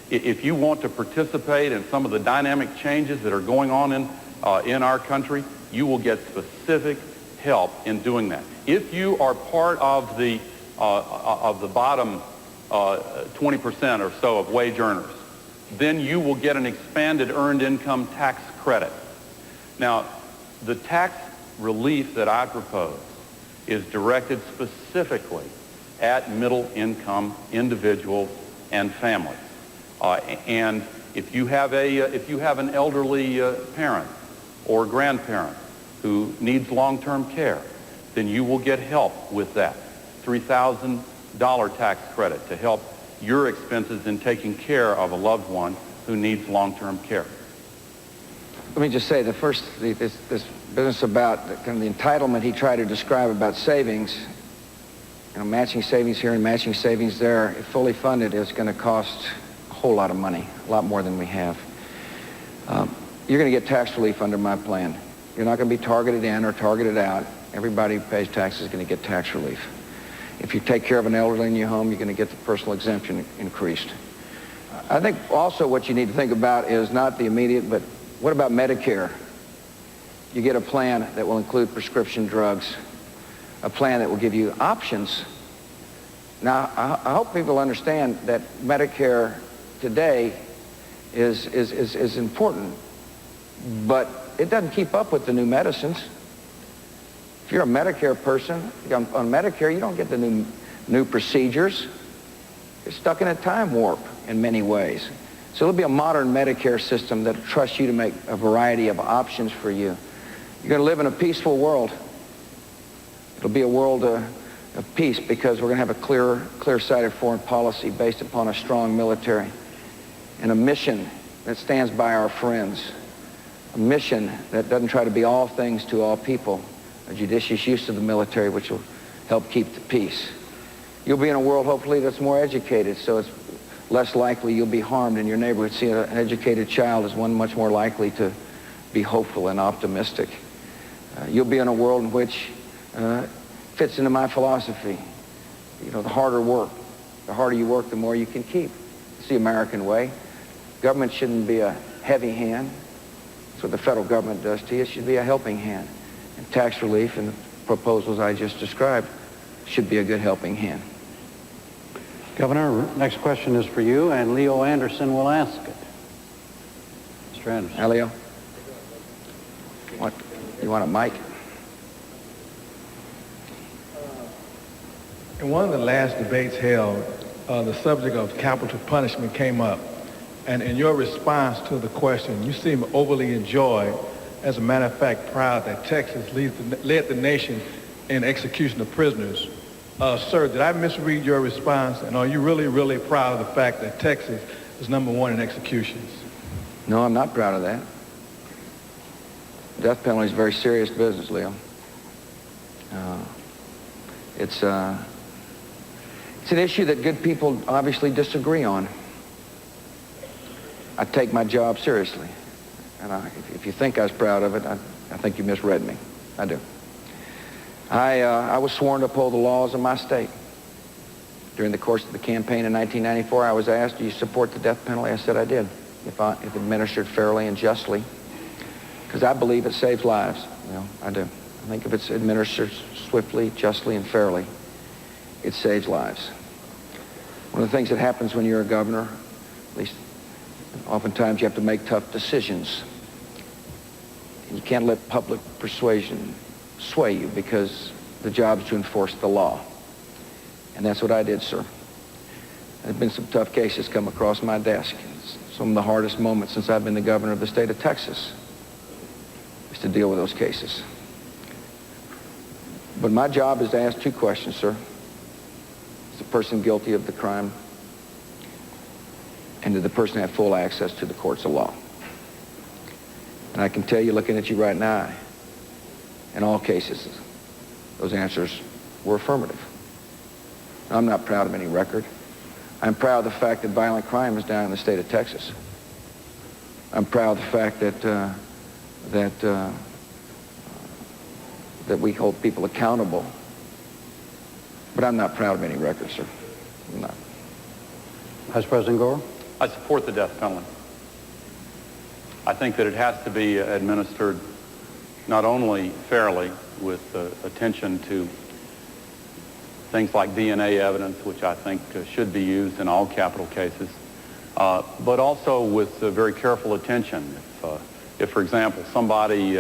If you want to participate in some of the dynamic changes that are going on in our country, you will get specific help in doing that. If you are part of the bottom 20% or so of wage earners, then you will get an expanded earned income tax credit. Now, the tax relief that I propose is directed specifically at middle income individuals and families. And if you have an elderly parent or grandparent who needs long-term care, then you will get help with that. $3,000 tax credit to help your expenses in taking care of a loved one who needs long-term care. Let me just say, this business about kind of the entitlement he tried to describe about savings, matching savings here and matching savings there, if fully funded, is going to cost a whole lot of money, a lot more than we have. You're going to get tax relief under my plan. You're not going to be targeted in or targeted out. Everybody who pays taxes is going to get tax relief. If you take care of an elderly in your home, you're going to get the personal exemption increased. I think also what you need to think about is not the immediate, but what about Medicare? You get a plan that will include prescription drugs, a plan that will give you options. Now, I hope people understand that Medicare today is important, but it doesn't keep up with the new medicines. If you're a Medicare person, on Medicare, you don't get the new procedures. You're stuck in a time warp in many ways. So there'll be a modern Medicare system that trusts you to make a variety of options for you. You're going to live in a peaceful world. It'll be a world of peace because we're going to have a clear-sighted foreign policy based upon a strong military and a mission that stands by our friends, a mission that doesn't try to be all things to all people, a judicious use of the military which will help keep the peace. You'll be in a world, hopefully, that's more educated, so it's less likely you'll be harmed in your neighborhood. See, an educated child is one much more likely to be hopeful and optimistic. You'll be in a world in which fits into my philosophy. The harder you work, the more you can keep. It's the American way. Government shouldn't be a heavy hand. That's what the federal government does to you. It should be a helping hand. And tax relief and the proposals I just described should be a good helping hand. Governor, next question is for you, and Leo Anderson will ask it. Mr. Anderson. Hi, Leo. What? You want a mic? In one of the last debates held, the subject of capital punishment came up. And in your response to the question, you seem overly enjoyed, as a matter of fact, proud that Texas led the nation in execution of prisoners. Sir, did I misread your response? And are you really, really proud of the fact that Texas is #1 in executions? No, I'm not proud of that. Death penalty is very serious business, Leo. It's an issue that good people obviously disagree on. I take my job seriously. And if you think I was proud of it, I think you misread me. I do. I was sworn to uphold the laws of my state. During the course of the campaign in 1994, I was asked, do you support the death penalty? I said I did, if administered fairly and justly, because I believe it saves lives. I do. I think if it's administered swiftly, justly, and fairly, it saves lives. One of the things that happens when you're a governor, at least oftentimes you have to make tough decisions. And you can't let public persuasion sway you because the job is to enforce the law. And that's what I did, sir. There's been some tough cases come across my desk. It's some of the hardest moments since I've been the governor of the state of Texas is to deal with those cases. But my job is to ask two questions, sir. Is the person guilty of the crime? And did the person have full access to the courts of law? And I can tell you, looking at you right now, in all cases, those answers were affirmative. I'm not proud of any record. I'm proud of the fact that violent crime is down in the state of Texas. I'm proud of the fact that we hold people accountable. But I'm not proud of any record, sir. I'm not. Vice President Gore? I support the death penalty. I think that it has to be administered not only fairly with attention to things like DNA evidence, which I think should be used in all capital cases, but also with very careful attention. If, for example, somebody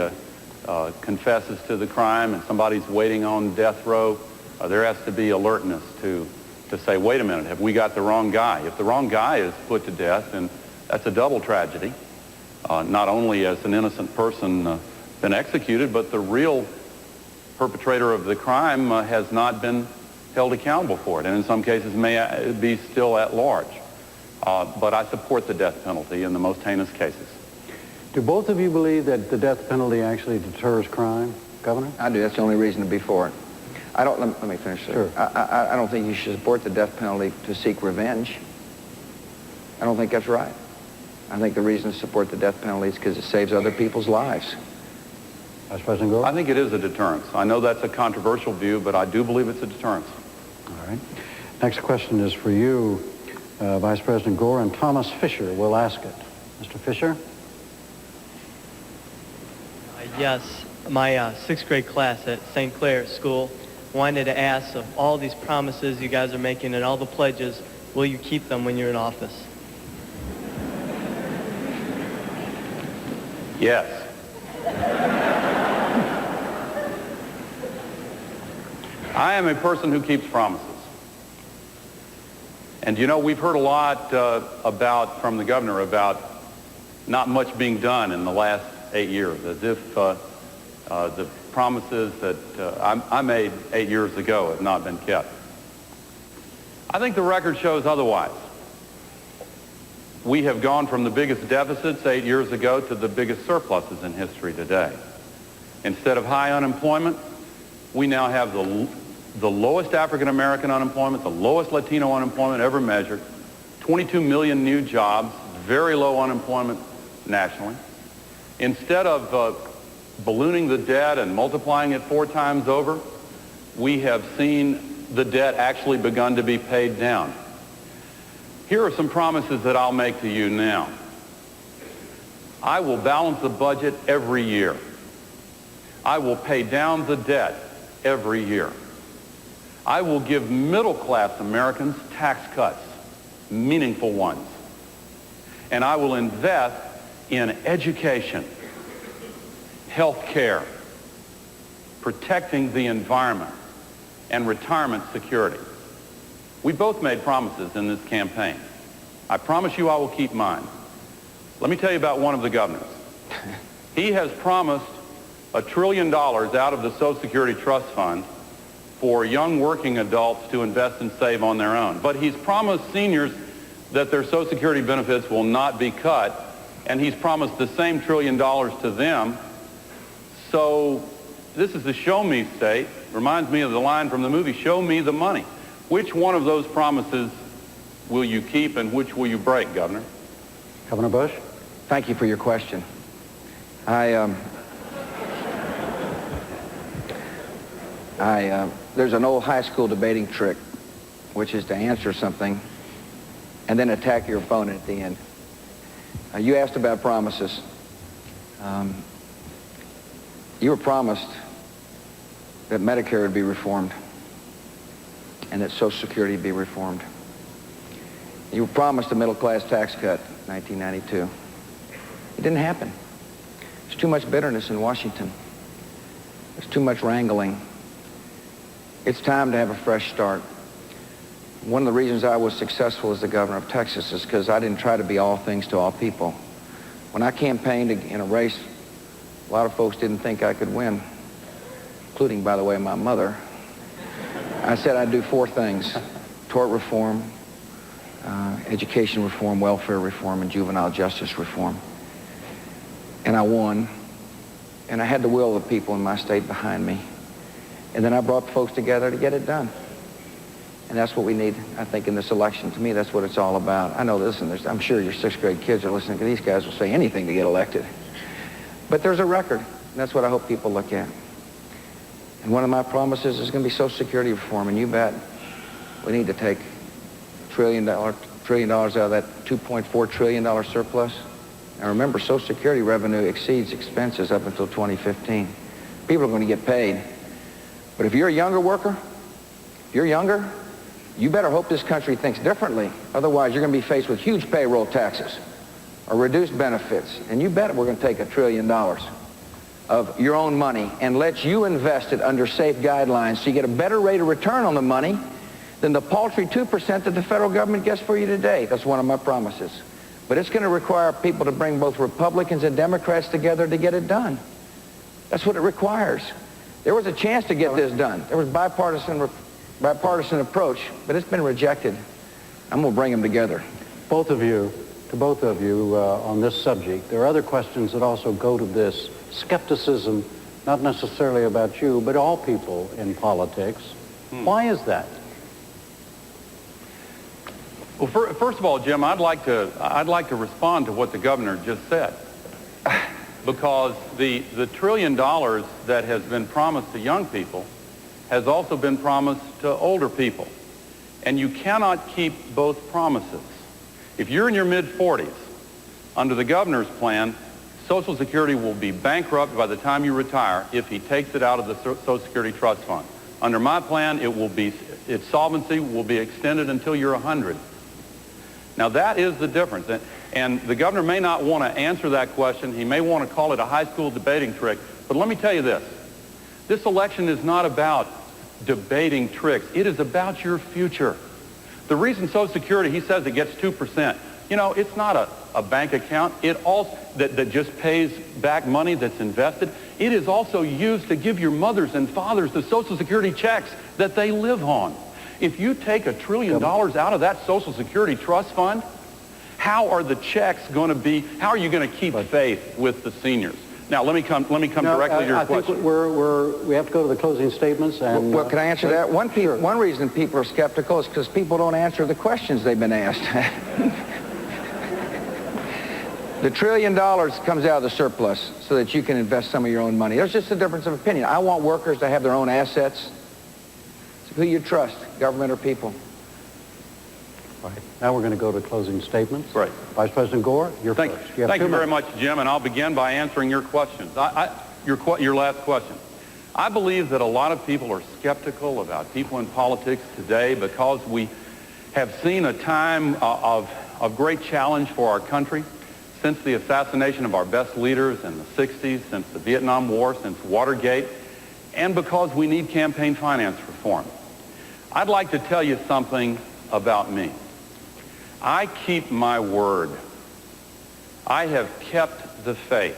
confesses to the crime and somebody's waiting on death row, there has to be alertness to say, wait a minute, have we got the wrong guy? If the wrong guy is put to death, then that's a double tragedy. Not only has an innocent person been executed, but the real perpetrator of the crime has not been held accountable for it, and in some cases may be still at large. But I support the death penalty in the most heinous cases. Do both of you believe that the death penalty actually deters crime, Governor? I do. That's the only reason to be for it. Let me finish, sir. Sure. I don't think you should support the death penalty to seek revenge. I don't think that's right. I think the reason to support the death penalty is because it saves other people's lives. Vice President Gore? I think it is a deterrence. I know that's a controversial view, but I do believe it's a deterrence. All right. Next question is for you, Vice President Gore, and Thomas Fisher will ask it. Mr. Fisher? Yes, my sixth grade class at St. Clair School wanted to ask, of all these promises you guys are making and all the pledges, will you keep them when you're in office? Yes. I am a person who keeps promises. And you know, we've heard a lot from the governor about not much being done in the last 8 years, as if the promises that I made 8 years ago have not been kept. I think the record shows otherwise. We have gone from the biggest deficits 8 years ago to the biggest surpluses in history today. Instead of high unemployment, we now have the lowest African-American unemployment, the lowest Latino unemployment ever measured, 22 million new jobs, very low unemployment nationally. Instead of ballooning the debt and multiplying it 4 times over, we have seen the debt actually begun to be paid down. Here are some promises that I'll make to you now. I will balance the budget every year. I will pay down the debt every year. I will give middle-class Americans tax cuts, meaningful ones. And I will invest in education, health care, protecting the environment, and retirement security. We both made promises in this campaign. I promise you I will keep mine. Let me tell you about one of the governors. He has promised $1 trillion out of the Social Security Trust Fund for young working adults to invest and save on their own. But he's promised seniors that their Social Security benefits will not be cut, and he's promised the same $1 trillion to them So this is the show me state. Reminds me of the line from the movie, Show Me the Money. Which one of those promises will you keep and which will you break, Governor? Governor Bush? Thank you for your question. There's an old high school debating trick, which is to answer something and then attack your opponent at the end. You asked about promises. You were promised that Medicare would be reformed and that Social Security would be reformed. You were promised a middle-class tax cut in 1992. It didn't happen. There's too much bitterness in Washington. There's too much wrangling. It's time to have a fresh start. One of the reasons I was successful as the governor of Texas is because I didn't try to be all things to all people. When I campaigned in a race, a lot of folks didn't think I could win, including, by the way, my mother. I said I'd do 4 things: tort reform, education reform, welfare reform, and juvenile justice reform. And I won, and I had the will of the people in my state behind me. And then I brought folks together to get it done. And that's what we need, I think, in this election. To me, that's what it's all about. I know, listen, I'm sure your 6th grade kids are listening, because these guys will say anything to get elected. But there's a record, and that's what I hope people look at. And one of my promises is going to be Social Security reform, and you bet we need to take $1 trillion out of that $2.4 trillion surplus. Now remember, Social Security revenue exceeds expenses up until 2015. People are going to get paid. But if you're a younger worker, if you're younger, you better hope this country thinks differently. Otherwise, you're going to be faced with huge payroll taxes or reduced benefits. And you bet we're going to take $1 trillion of your own money and let you invest it under safe guidelines so you get a better rate of return on the money than the paltry 2% that the federal government gets for you today. That's one of my promises. But it's going to require people to bring both Republicans and Democrats together to get it done. That's what it requires. There was a chance to get this done. There was bipartisan approach, but it's been rejected. I'm going to bring them together. To both of you, on this subject, there are other questions that also go to this skepticism, not necessarily about you, but all people in politics. Why is that? Well, first of all, Jim, I'd like to respond to what the governor just said, because the $1 trillion that has been promised to young people has also been promised to older people, and you cannot keep both promises. If you're in your mid-40s, under the governor's plan, Social Security will be bankrupt by the time you retire if he takes it out of the Social Security Trust Fund. Under my plan, its solvency will be extended until you're 100. Now that is the difference, and the governor may not want to answer that question. He may want to call it a high school debating trick, but let me tell you this. This election is not about debating tricks. It is about your future. The reason Social Security, he says it gets 2%. You know, it's not a bank account. It also that just pays back money that's invested. It is also used to give your mothers and fathers the Social Security checks that they live on. If you take $1 trillion out of that Social Security Trust Fund, how are the checks going to be? How are you going to keep faith with the seniors? Now, let me come directly to your question. I think we have to go to the closing statements. And well, can I answer that? One reason people are skeptical is because people don't answer the questions they've been asked. The $1 trillion comes out of the surplus so that you can invest some of your own money. There's just a difference of opinion. I want workers to have their own assets. So who you trust, government or people? Right. Now we're going to go to closing statements. Right. Vice President Gore, you're first. Thank you very much, Jim, and I'll begin by answering your questions. Your last question. I believe that a lot of people are skeptical about people in politics today because we have seen a time of great challenge for our country since the assassination of our best leaders in the 60s, since the Vietnam War, since Watergate, and because we need campaign finance reform. I'd like to tell you something about me. I keep my word. I have kept the faith.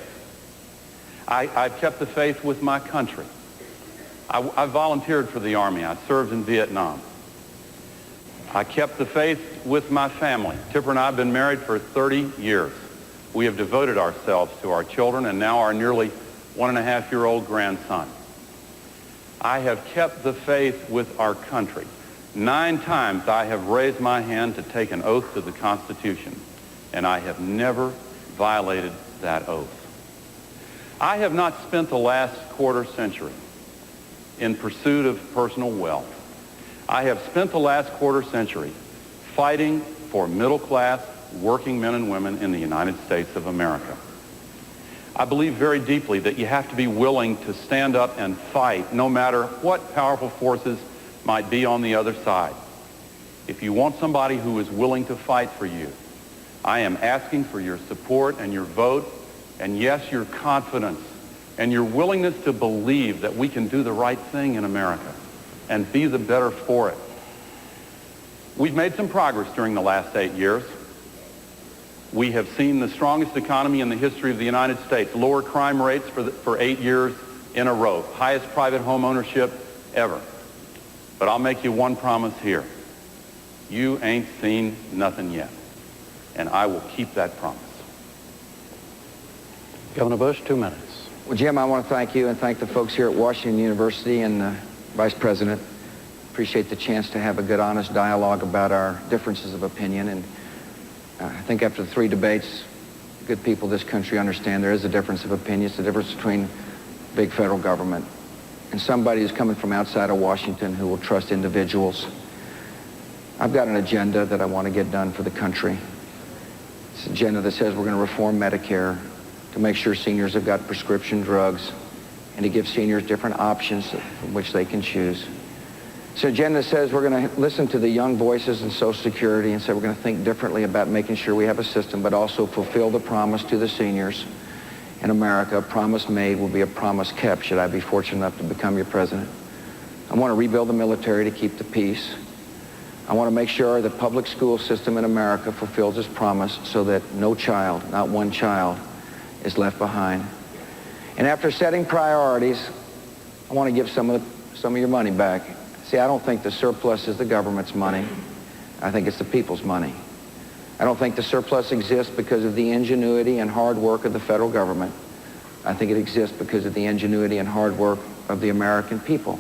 I've kept the faith with my country. I volunteered for the Army. I served in Vietnam. I kept the faith with my family. Tipper and I have been married for 30 years. We have devoted ourselves to our children and now our nearly 1.5-year-old grandson. I have kept the faith with our country. 9 times I have raised my hand to take an oath to the Constitution, and I have never violated that oath. I have not spent the last quarter century in pursuit of personal wealth. I have spent the last quarter century fighting for middle-class working men and women in the United States of America. I believe very deeply that you have to be willing to stand up and fight no matter what powerful forces might be on the other side. If you want somebody who is willing to fight for you, I am asking for your support and your vote, and yes, your confidence and your willingness to believe that we can do the right thing in America and be the better for it. We've made some progress during the last 8 years. We have seen the strongest economy in the history of the United States, lower crime rates for 8 years in a row, highest private home ownership ever. But I'll make you one promise here. You ain't seen nothing yet, and I will keep that promise. Governor Bush, 2 minutes. Well, Jim, I want to thank you and thank the folks here at Washington University and Vice President. Appreciate the chance to have a good, honest dialogue about our differences of opinion. And I think after the 3 debates, good people of this country understand there is a difference of opinion. It's the difference between big federal government and somebody who's coming from outside of Washington who will trust individuals. I've got an agenda that I want to get done for the country. It's an agenda that says we're going to reform Medicare to make sure seniors have got prescription drugs and to give seniors different options from which they can choose. It's an agenda that says we're going to listen to the young voices in Social Security and say we're going to think differently about making sure we have a system, but also fulfill the promise to the seniors in America. A promise made will be a promise kept should I be fortunate enough to become your president. I want to rebuild the military to keep the peace. I want to make sure the public school system in America fulfills its promise so that no child, not one child, is left behind. And after setting priorities, I want to give some of your money back. See, I don't think the surplus is the government's money. I think it's the people's money. I don't think the surplus exists because of the ingenuity and hard work of the federal government. I think it exists because of the ingenuity and hard work of the American people.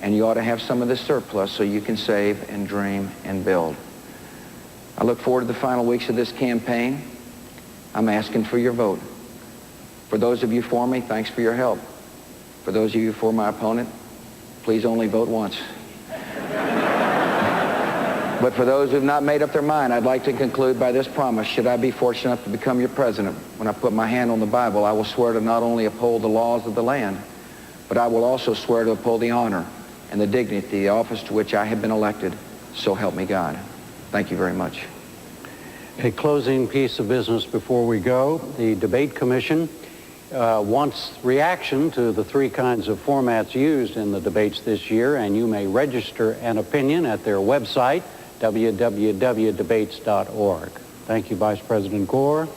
And you ought to have some of this surplus so you can save and dream and build. I look forward to the final weeks of this campaign. I'm asking for your vote. For those of you for me, thanks for your help. For those of you for my opponent, please only vote once. But for those who have not made up their mind, I'd like to conclude by this promise. Should I be fortunate enough to become your president, when I put my hand on the Bible, I will swear to not only uphold the laws of the land, but I will also swear to uphold the honor and the dignity of the office to which I have been elected. So help me God. Thank you very much. A closing piece of business before we go. The Debate Commission wants reaction to the 3 kinds of formats used in the debates this year, and you may register an opinion at their website, www.debates.org. Thank you, Vice President Gore.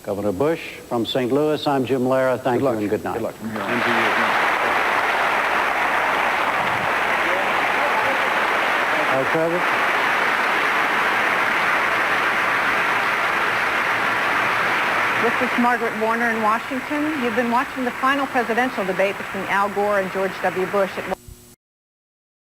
Governor Bush. From St. Louis, I'm Jim Lara. Thank you and good night. Good luck from here on. And to you. Vice President. This is Margaret Warner in Washington. You've been watching the final presidential debate between Al Gore and George W. Bush at